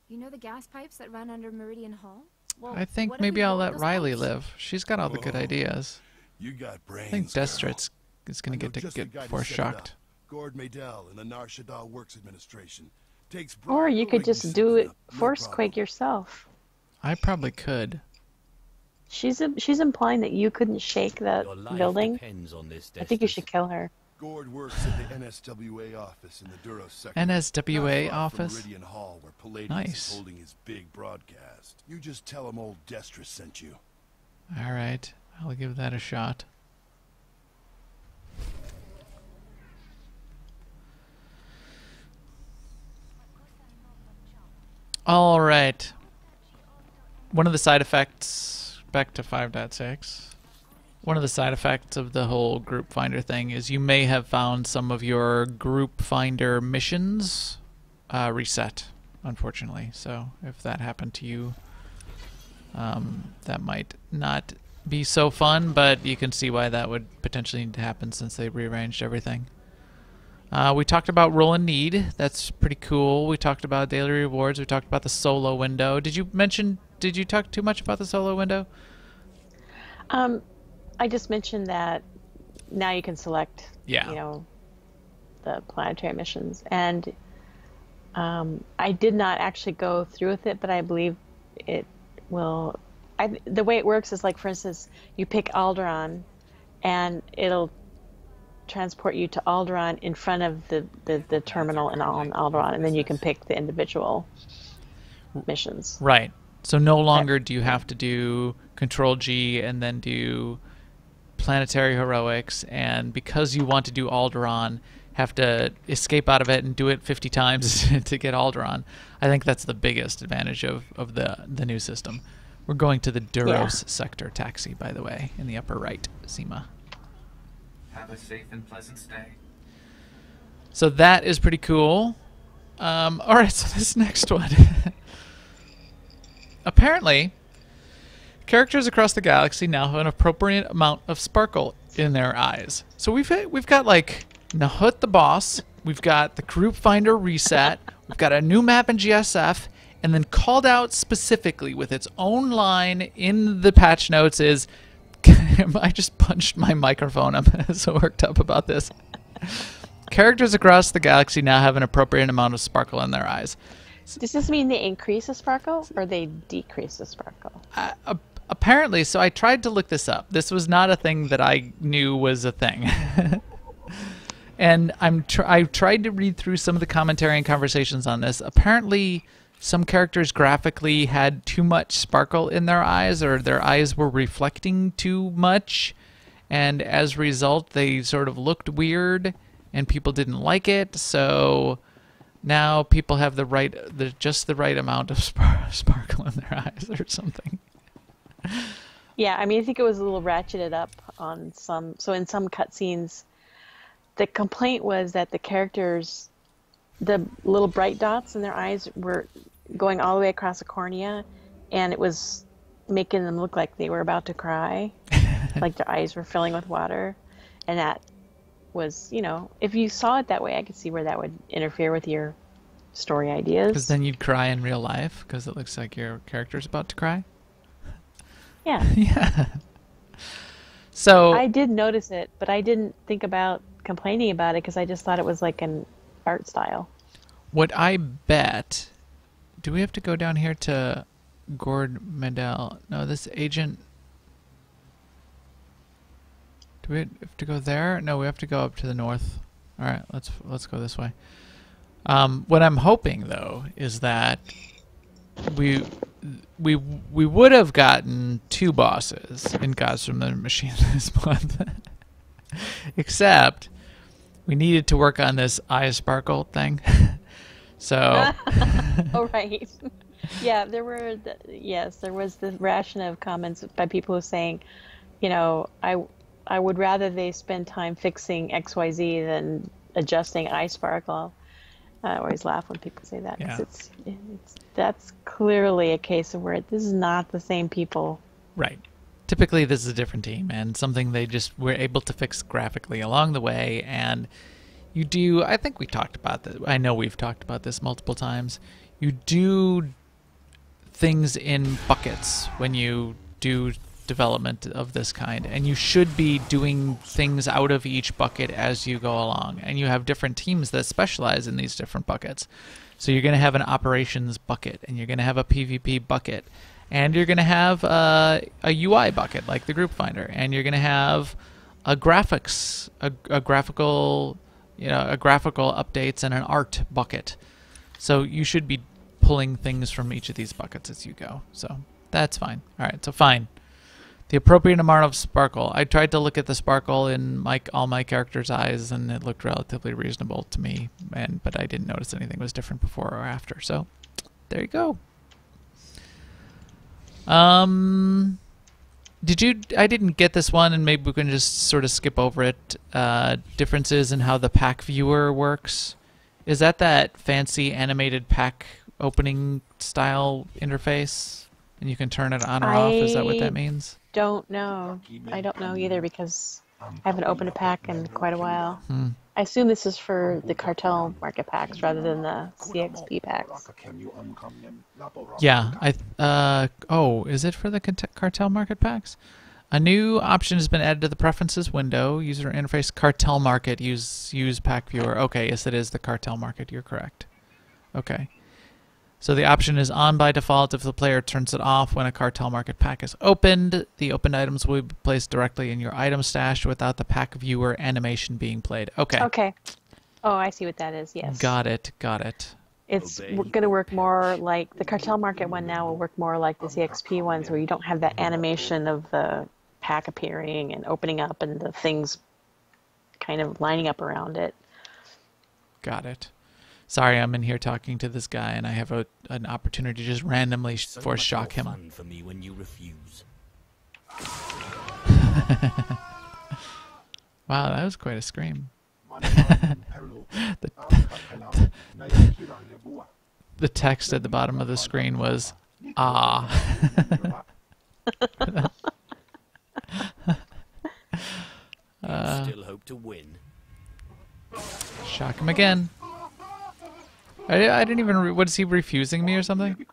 You know the gas pipes that run under Meridian Hall? Well, I think what if maybe we I'll blow let those Riley pipes? live. She's got all the good ideas. You got brains. I think Destress is gonna I know get just the guy to force set it up. shocked. Gord Maydell in the Shaddaa Works Administration. Takes Or you could just do it, Forcequake yourself. I probably could. She's implying that you couldn't shake that Your life building. depends on this, I think you Destress. should kill her. Gord works at the NSWA office in the Duros sector. NSWA Not far from office? Meridian Hall, where Palladius Nice. is holding his big broadcast. You just tell him old Destress sent you. All right, I'll give that a shot. All right. One of the side effects, back to 5.6, one of the side effects of the whole group finder thing is you may have found some of your group finder missions reset, unfortunately. So if that happened to you, that might not be so fun, but you can see why that would potentially need to happen since they rearranged everything. We talked about Roll and Need. That's pretty cool. We talked about daily rewards. We talked about the solo window. Did you talk too much about the solo window? I just mentioned that now you can select, Yeah. you know, the planetary missions. And I did not actually go through with it, but I believe it will. The way it works is, like, for instance, you pick Alderaan, and it'll transport you to Alderaan in front of the terminal and on Alderaan, and then you can pick the individual missions. Right. So no longer do you have to do Control G and then do Planetary Heroics, and because you want to do Alderaan, have to escape out of it and do it 50 times to get Alderaan. I think that's the biggest advantage of the new system. We're going to the Duros sector taxi, by the way, in the upper right, Seema. Have a safe and pleasant stay. So that is pretty cool. All right, so this next one. Apparently, characters across the galaxy now have an appropriate amount of sparkle in their eyes. So we've got like Nahut the boss, we've got the group finder reset, we've got a new map in GSF, and then called out specifically with its own line in the patch notes is, I just punched my microphone. I'm so worked up about this. Characters across the galaxy now have an appropriate amount of sparkle in their eyes. Does this mean they increase the sparkle or they decrease the sparkle? Apparently, so I tried to look this up. This was not a thing that I knew was a thing. And I tried to read through some of the commentary and conversations on this. Apparently, some characters graphically had too much sparkle in their eyes, or their eyes were reflecting too much, and as a result, they sort of looked weird, and people didn't like it. So now people have just the right amount of sparkle in their eyes, or something. Yeah, I mean, I think it was a little ratcheted up on some. So in some cutscenes, the complaint was that the characters, the little bright dots in their eyes were going all the way across the cornea, and it was making them look like they were about to cry, like their eyes were filling with water. And that was, if you saw it that way, I could see where that would interfere with your story ideas. Because then you'd cry in real life, because it looks like your character's about to cry. Yeah. Yeah. So I did notice it, but I didn't think about complaining about it because I just thought it was like an art style. What I bet... Do we have to go down here to Gord Medell? No, this agent... Do we have to go there? No, we have to go up to the north. All right, let's go this way. What I'm hoping, though, is that we would have gotten 2 bosses in Gods from the Machine this month. Except we needed to work on this eye sparkle thing. So oh, right. Yeah, there was the ration of comments by people who were saying, I would rather they spend time fixing XYZ than adjusting eye sparkle. I always laugh when people say that, because that's clearly a case of where this is not the same people. Right. Typically, this is a different team, and something they just were able to fix graphically along the way. And you do, I think we talked about this. I know we've talked about this multiple times. You do things in buckets when you do development of this kind, and you should be doing things out of each bucket as you go along, and you have different teams that specialize in these different buckets. So you're going to have an operations bucket, and you're going to have a PvP bucket, and you're going to have a UI bucket like the Group Finder, and you're going to have a graphics, a graphical updates, and an art bucket. So you should be pulling things from each of these buckets as you go. So that's fine. All right, so fine. The appropriate amount of sparkle. I tried to look at the sparkle in all my characters' eyes, and it looked relatively reasonable to me. But I didn't notice anything was different before or after. So there you go. I didn't get this one, and maybe we can just sort of skip over it. Differences in how the pack viewer works. Is that fancy animated pack opening style interface? And you can turn it on or off? Is that what that means? Don't know. I don't know either, because I haven't opened a pack in quite a while. I assume this is for the cartel market packs rather than the CXP packs. Yeah. Is it for the cartel market packs? A new option has been added to the preferences window. User interface cartel market. Use pack viewer. Okay, yes, it is the cartel market. You're correct. Okay. So the option is on by default if the player turns it off when a cartel market pack is opened. The opened items will be placed directly in your item stash without the pack viewer animation being played. Okay. Okay. Oh, I see what that is. Yes. Got it. It's going to work more like the cartel market one now will work more like the CXP ones, where you don't have that animation of the pack appearing and opening up and the things kind of lining up around it. Got it. Sorry, I'm in here talking to this guy, and I have an opportunity to just randomly force shock him. Fun for me when you refuse. Wow, that was quite a scream. The text at the bottom of the screen was, "Ah." Still hope to win. Shock him again. I didn't even... What, is he refusing me or something?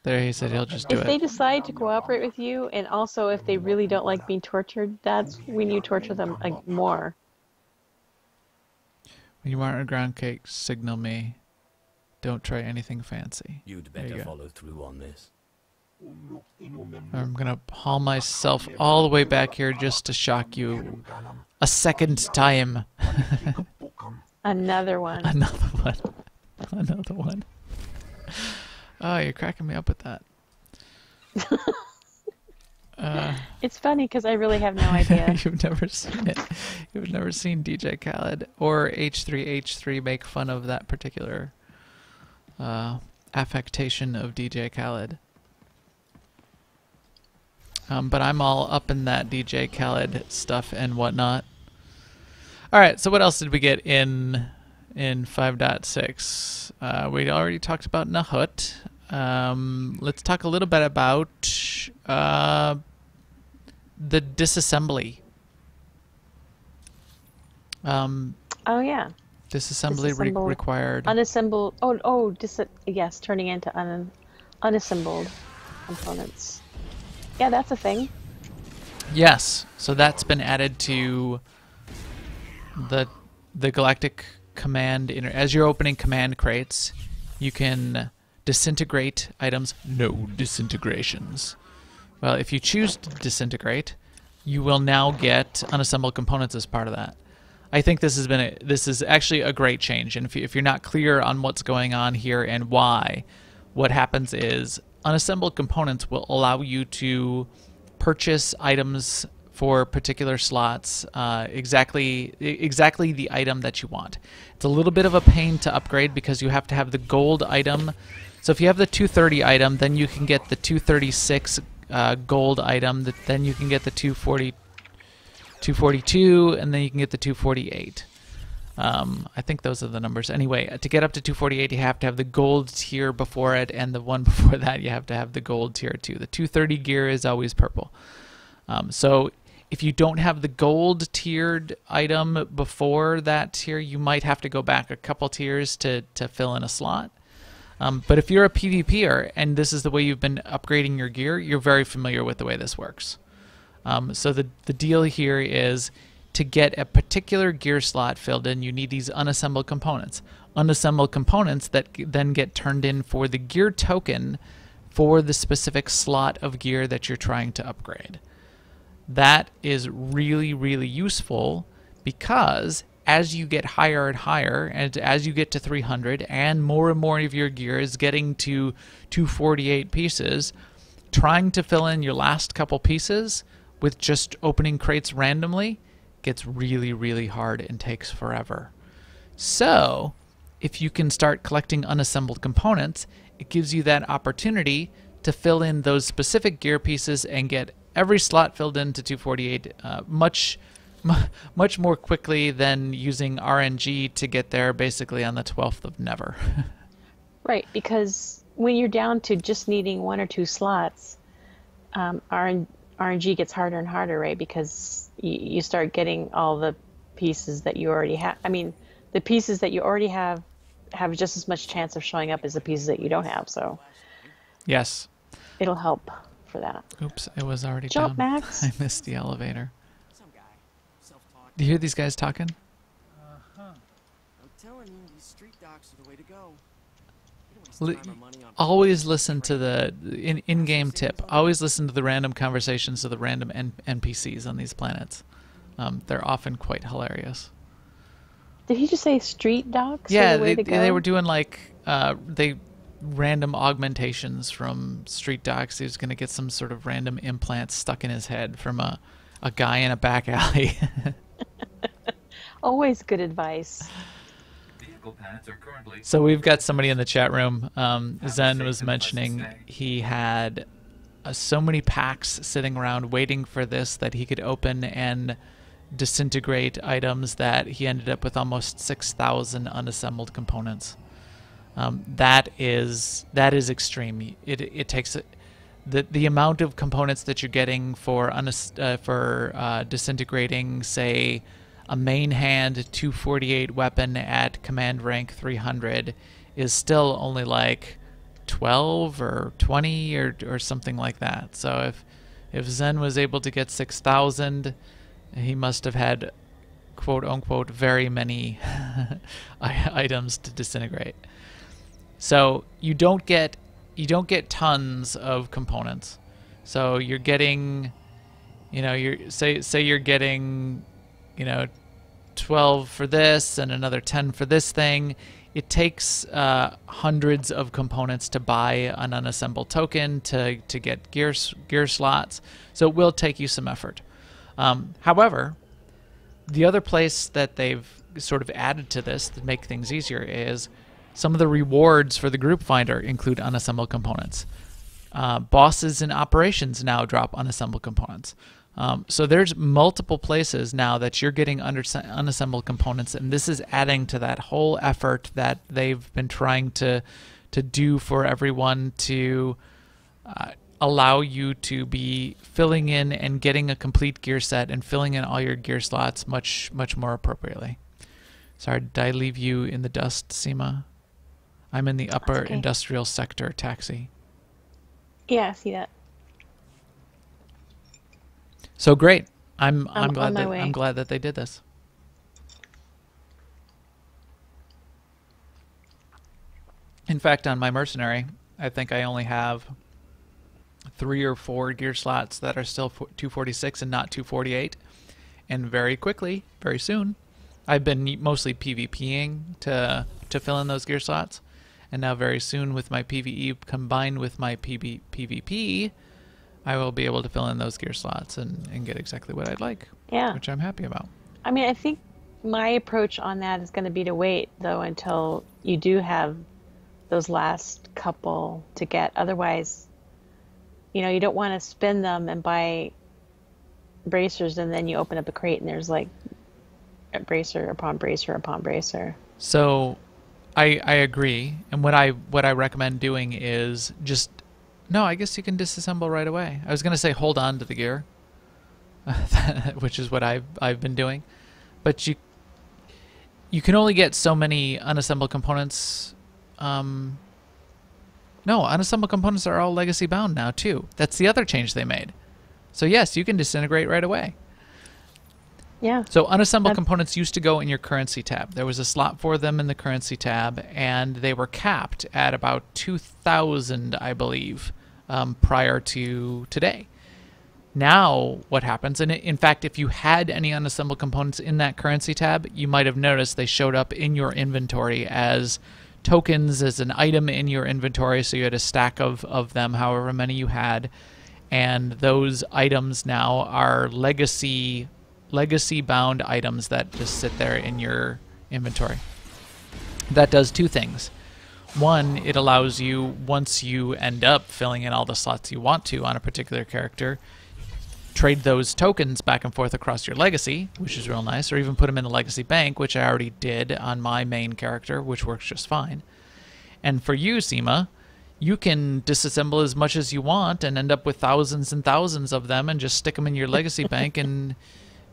There, he said he'll just do it. If they decide to cooperate with you, and also if they really don't like being tortured, that's when you torture them more. When you want a ground cake, signal me. Don't try anything fancy. You'd There you better go. follow through on this. I'm gonna haul myself all the way back here just to shock you a second time. Another one. Another one. Another one. Oh, you're cracking me up with that. It's funny because I really have no idea. You've never seen it. You've never seen DJ Khaled or H3H3 make fun of that particular affectation of DJ Khaled. But I'm all up in that DJ Khaled stuff and whatnot. All right, so what else did we get in 5.6? We already talked about Nahut. Let's talk a little bit about the disassembly. Oh yeah. Disassembly required. Unassembled. Yes, turning into unassembled components. Yeah, that's a thing. Yes, so that's been added to the Galactic Command. As you're opening command crates, you can disintegrate items. No disintegrations. Well, if you choose to disintegrate, you will now get unassembled components as part of that. I think this is actually a great change, and if you're not clear on what's going on here and why, what happens is unassembled components will allow you to purchase items for particular slots, exactly the item that you want. It's a little bit of a pain to upgrade because you have to have the gold item. So if you have the 230 item, then you can get the 236 gold item. Then you can get the 242, and then you can get the 248. I think those are the numbers. Anyway, to get up to 248, you have to have the gold tier before it, and the one before that, you have to have the gold tier too. The 230 gear is always purple. So if you don't have the gold tiered item before that tier, you might have to go back a couple tiers to fill in a slot. But if you're a PvPer and this is the way you've been upgrading your gear, you're very familiar with the way this works. So the deal here is to get a particular gear slot filled in, you need these unassembled components. Unassembled components that then get turned in for the gear token for the specific slot of gear that you're trying to upgrade. That is really, really useful because as you get higher and higher, and as you get to 300, and more of your gear is getting to 248 pieces, trying to fill in your last couple pieces with just opening crates randomly gets really, really hard and takes forever. So if you can start collecting unassembled components, it gives you that opportunity to fill in those specific gear pieces and get every slot filled into 248 much more quickly than using RNG to get there basically on the 12th of never. Right, because when you're down to just needing 1 or 2 slots, RNG gets harder and harder, right? Because you start getting all the pieces that you already have. I mean, the pieces that you already have just as much chance of showing up as the pieces that you don't have. So yes, it'll help for that. Oops, it was already Jump, down. Max. I missed the elevator. Do you hear these guys talking? I'm telling you, these street docks are the way to go. Always listen to the in-game tip. Always listen to the random conversations of the random NPCs on these planets. They're often quite hilarious. Did he just say street docks? Yeah, are the way to go? they were doing like random augmentations from street docks. He was going to get some sort of random implant stuck in his head from a guy in a back alley. Always good advice. So we've got somebody in the chat room. Zen was mentioning he had so many packs sitting around waiting for this that he could open and disintegrate items that he ended up with almost 6,000 unassembled components. That is extreme. It takes the amount of components that you're getting for disintegrating, say, a main hand 248 weapon at command rank 300 is still only like 12 or 20 or something like that. So if Zen was able to get 6,000, he must have had quote-unquote very many items to disintegrate. So you don't get tons of components. So you're getting, say you're getting, 12 for this and another 10 for this thing. It takes hundreds of components to buy an unassembled token to get gear slots. So it will take you some effort. However, the other place that they've sort of added to this to make things easier is some of the rewards for the group finder include unassembled components. Bosses and operations now drop unassembled components. So there's multiple places now that you're getting unassembled components, and this is adding to that whole effort that they've been trying to do for everyone to allow you to be filling in and getting a complete gear set and filling in all your gear slots much more appropriately. Sorry, did I leave you in the dust, Seema? I'm in the upper industrial sector taxi. Yeah, I see that. So great. I'm glad that they did this. In fact, on my mercenary, I think I only have 3 or 4 gear slots that are still 246 and not 248. And very quickly, very soon, I've been mostly PvPing to fill in those gear slots. And now very soon with my PvE combined with my PvP, I will be able to fill in those gear slots and get exactly what I'd like. Yeah. Which I'm happy about. I mean, I think my approach on that is going to be to wait, though, until you do have those last couple to get. Otherwise, you don't want to spend them and buy bracers, and then you open up a crate and there's like a bracer upon bracer upon bracer. So I agree. And what I recommend doing is just... No, I guess you can disassemble right away. I was going to say hold on to the gear, which is what I've been doing. But you can only get so many unassembled components. No, unassembled components are all legacy bound now too. That's the other change they made. So yes, you can disintegrate right away. Yeah. So unassembled components used to go in your currency tab. There was a slot for them in the currency tab, and they were capped at about 2,000, I believe, prior to today. Now what happens, and in fact, if you had any unassembled components in that currency tab, you might have noticed they showed up in your inventory as tokens, as an item in your inventory, so you had a stack of them, however many you had, and those items now are legacy bound items that just sit there in your inventory. That does 2 things. One, it allows you, once you end up filling in all the slots you want to on a particular character, trade those tokens back and forth across your legacy, which is real nice, or even put them in the legacy bank, which I already did on my main character, which works just fine. And for you, Seema, you can disassemble as much as you want and end up with thousands and thousands of them and just stick them in your legacy bank and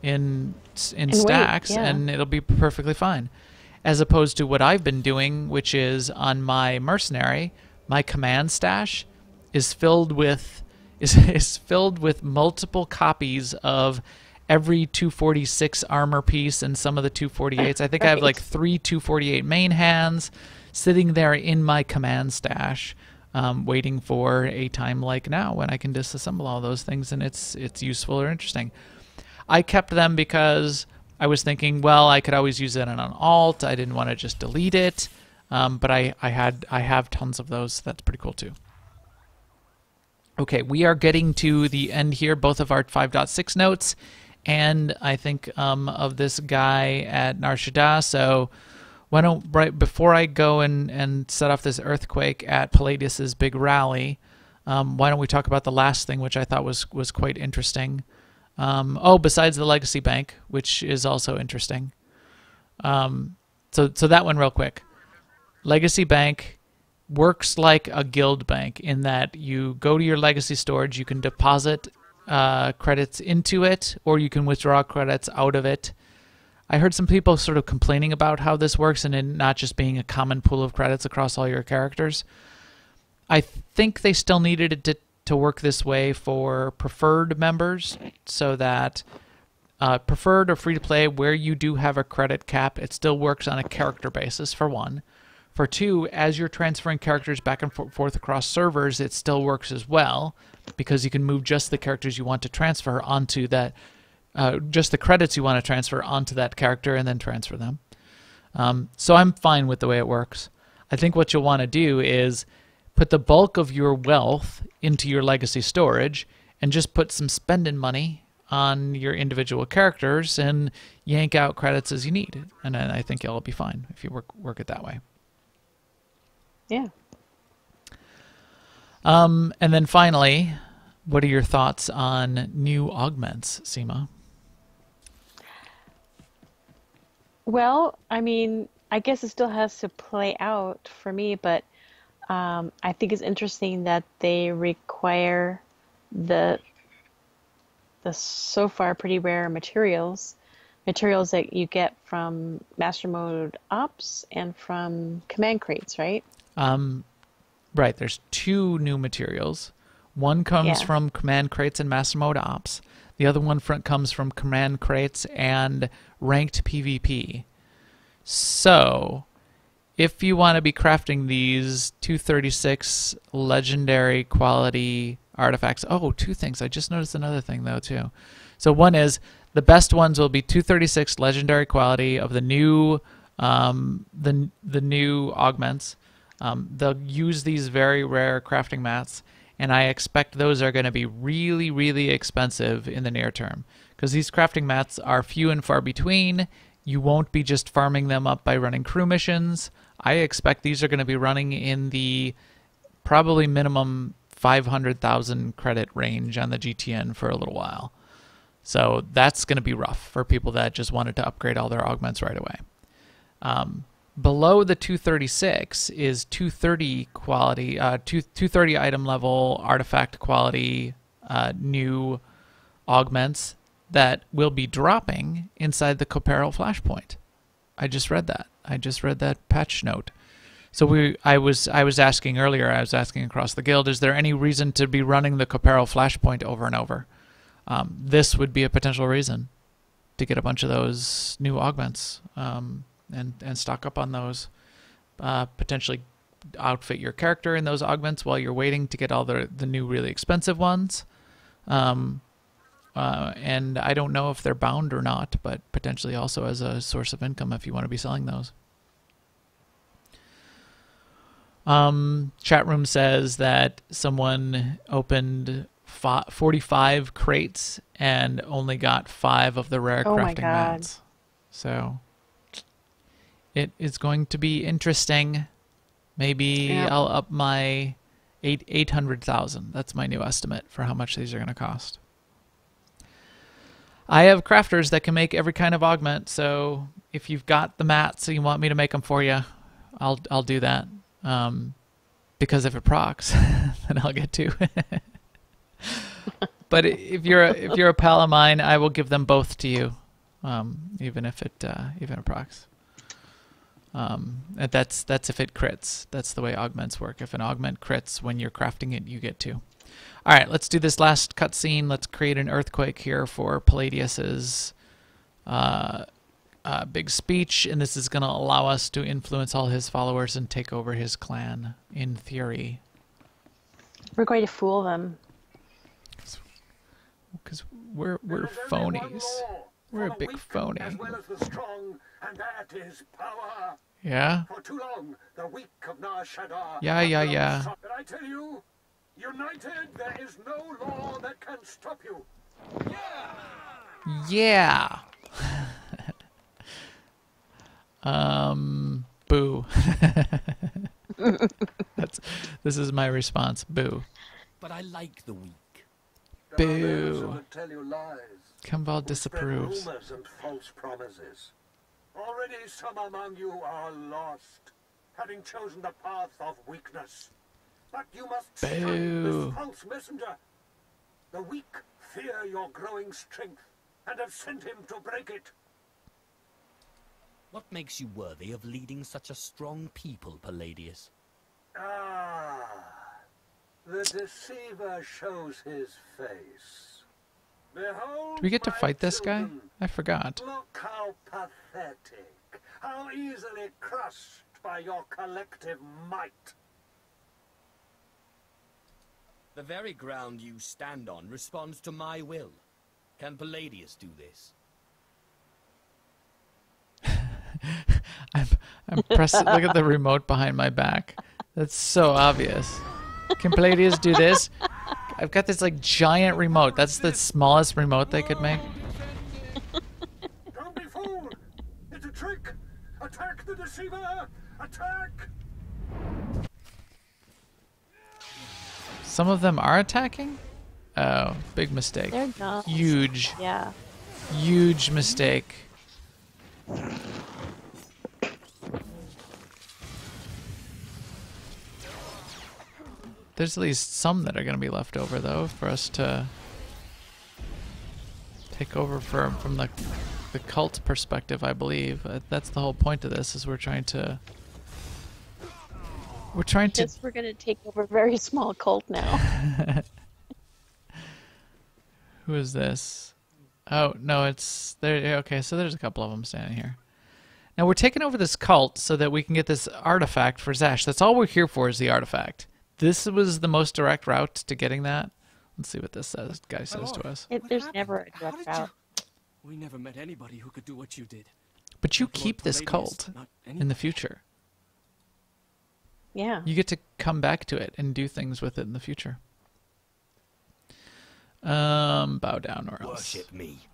in stacks, and it'll be perfectly fine. As opposed to what I've been doing, which is on my mercenary, my command stash is filled with multiple copies of every 246 armor piece and some of the 248s. I think I have like 3 248 main hands sitting there in my command stash, waiting for a time like now when I can disassemble all those things and it's useful or interesting. I kept them because I was thinking, well, I could always use it on an alt. I didn't want to just delete it, but I have tons of those. So that's pretty cool too. Okay, we are getting to the end here, both of our 5.6 notes, and I think of this guy at Shaddaa. So why don't, right before I go and set off this earthquake at Palladius's big rally, why don't we talk about the last thing, which I thought was quite interesting. Besides the legacy bank, which is also interesting. So that one real quick. Legacy bank works like a guild bank in that you go to your legacy storage, you can deposit credits into it, or you can withdraw credits out of it. I heard some people sort of complaining about how this works and it not just being a common pool of credits across all your characters. I think they still needed it to work this way for preferred members, so that preferred or free to play, where you do have a credit cap, it still works on a character basis, for one. For two, as you're transferring characters back and forth across servers, it still works as well, because you can move just the characters you want to transfer onto that, just the credits you want to transfer onto that character and then transfer them. So I'm fine with the way it works. I think what you'll want to do is put the bulk of your wealth into your legacy storage and just put some spending money on your individual characters and yank out credits as you need. And I think it'll be fine if you work it that way. Yeah. And then finally, what are your thoughts on new augments, Seema? Well, I mean, I guess it still has to play out for me, but I think it's interesting that they require the so far pretty rare materials that you get from Master Mode Ops and from command crates, right? Right, there's 2 new materials. One comes from command crates and Master Mode Ops. The other one comes from command crates and ranked PvP. So, if you want to be crafting these 236 legendary quality artifacts... Oh, 2 things. I just noticed another thing, though, too. So one is, the best ones will be 236 legendary quality of the new the new augments. They'll use these very rare crafting mats, and I expect those are going to be really, really expensive in the near term, because these crafting mats are few and far between. You won't be just farming them up by running crew missions. I expect these are going to be running in the probably minimum 500,000 credit range on the GTN for a little while. So that's going to be rough for people that just wanted to upgrade all their augments right away. Below the 236 is 230 quality, 230 item level artifact quality new augments that will be dropping inside the Coperl Flashpoint. I just read that. I just read that patch note. So I was asking earlier, I was asking across the guild, is there any reason to be running the Coperl Flashpoint over and over? This would be a potential reason to get a bunch of those new augments and stock up on those. Potentially outfit your character in those augments while you're waiting to get all the new really expensive ones. And I don't know if they're bound or not, but potentially also as a source of income if you want to be selling those. Chat room says that someone opened 45 crates and only got 5 of the rare crafting mats. So it is going to be interesting. Maybe I'll up my 800,000. That's my new estimate for how much these are going to cost. I have crafters that can make every kind of augment, so if you've got the mats and you want me to make them for you, I'll do that. Because if it procs, then I'll get to. But if you're a pal of mine, I will give them both to you, even if it procs. That's if it crits. That's the way augments work. If an augment crits when you're crafting it, you get 2. All right, let's do this last cutscene. Let's create an earthquake here for Palladius's big speech, and this is going to allow us to influence all his followers and take over his clan, in theory. We're going to fool them. Because we're phonies. We're a big phony. As well as the strong, and that is power. Yeah? For too long, the weak of Shaddaa. Yeah. But I tell you, united, there is no law that can stop you. Yeah. Boo. This is my response. Boo. But I like the weak. Boo. Tell you lies. Kemval disapproves. Rumors and false promises. Already some among you are lost, having chosen the path of weakness. But you must strike this false messenger. The weak fear your growing strength and have sent him to break it. What makes you worthy of leading such a strong people, Palladius? The deceiver shows his face. Behold, Do we get to my fight this guy? children. I forgot. Look how pathetic, how easily crushed by your collective might. The very ground you stand on responds to my will. Can Palladius do this? I'm pressing. Look at the remote behind my back. That's so obvious. Can Palladius do this? I've got this like giant remote. That's the smallest remote they could make. Don't be fooled. It's a trick. Attack the deceiver. Attack. Some of them are attacking? Oh, big mistake. They're not. Huge. Yeah. Huge mistake. There's at least some that are going to be left over, though, for us to take over from the cult perspective, I believe. That's the whole point of this, is we're trying to... Yes, we're going to take over a very small cult now. Who is this? Oh, no, it's... there. Okay, so there's a couple of them standing here. Now, we're taking over this cult so that we can get this artifact for Zash. That's all we're here for, is the artifact. This was the most direct route to getting that. Let's see what this guy says to us. There's never a direct route. We never met anybody who could do what you did. But you keep this cult in the future. Yeah. You get to come back to it and do things with it in the future. Bow down or else. Worship me,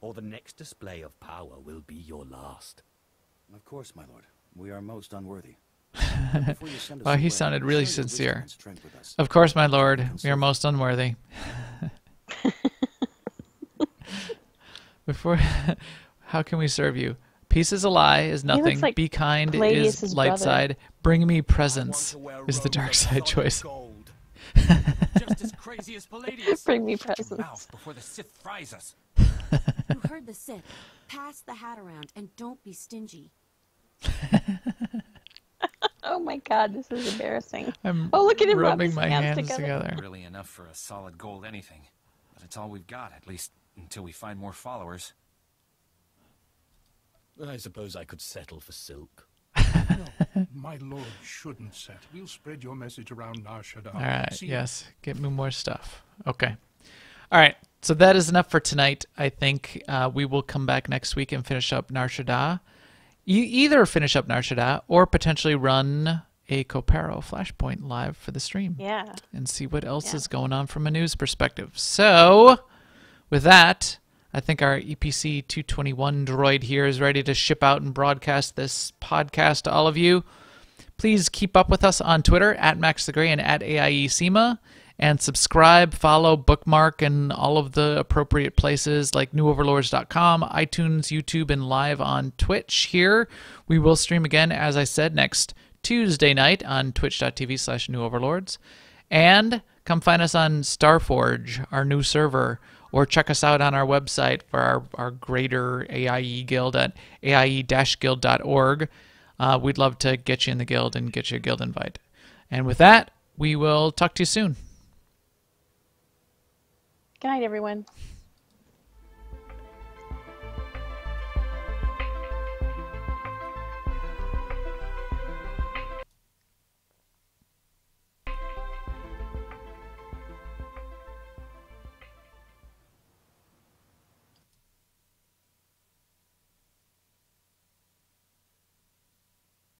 or the next display of power will be your last. Of course, my lord. We are most unworthy. Wow, he sounded really sincere. Of course, my lord, we are most unworthy. Before, how can we serve you? Peace is a lie, is nothing. Like be kind Palladius' is light brother. side. Bring me presents is the dark side choice. Just as crazy as Palladius. Bring me Shut your presents. mouth before the Sith fries us. You heard the Sith. Pass the hat around and don't be stingy. Oh my god, this is embarrassing. I'm oh, look at him rubbing rub my his hands together. Really enough for a solid gold anything. But it's all we've got, at least until we find more followers. I suppose I could settle for silk. No, my lord shouldn't set. We'll spread your message around Nar Shaddaa. All right, yes, get me more stuff. Okay. All right, so that is enough for tonight. I think we will come back next week and finish up Nar Shaddaa. Either finish up Nar Shaddaa or potentially run a Copero Flashpoint live for the stream. Yeah. And see what else is going on from a news perspective. So, with that, I think our EPC 221 droid here is ready to ship out and broadcast this podcast to all of you. Please keep up with us on Twitter at MaxTheGray and at AIESEMA. And subscribe, follow, bookmark, and all of the appropriate places like newoverlords.com, iTunes, YouTube, and live on Twitch here. We will stream again, as I said, next Tuesday night on twitch.tv/newoverlords. And come find us on Starforge, our new server, or check us out on our website for our greater AIE guild at aie-guild.org. We'd love to get you in the guild and get you a guild invite. And with that, we will talk to you soon. Good night, everyone.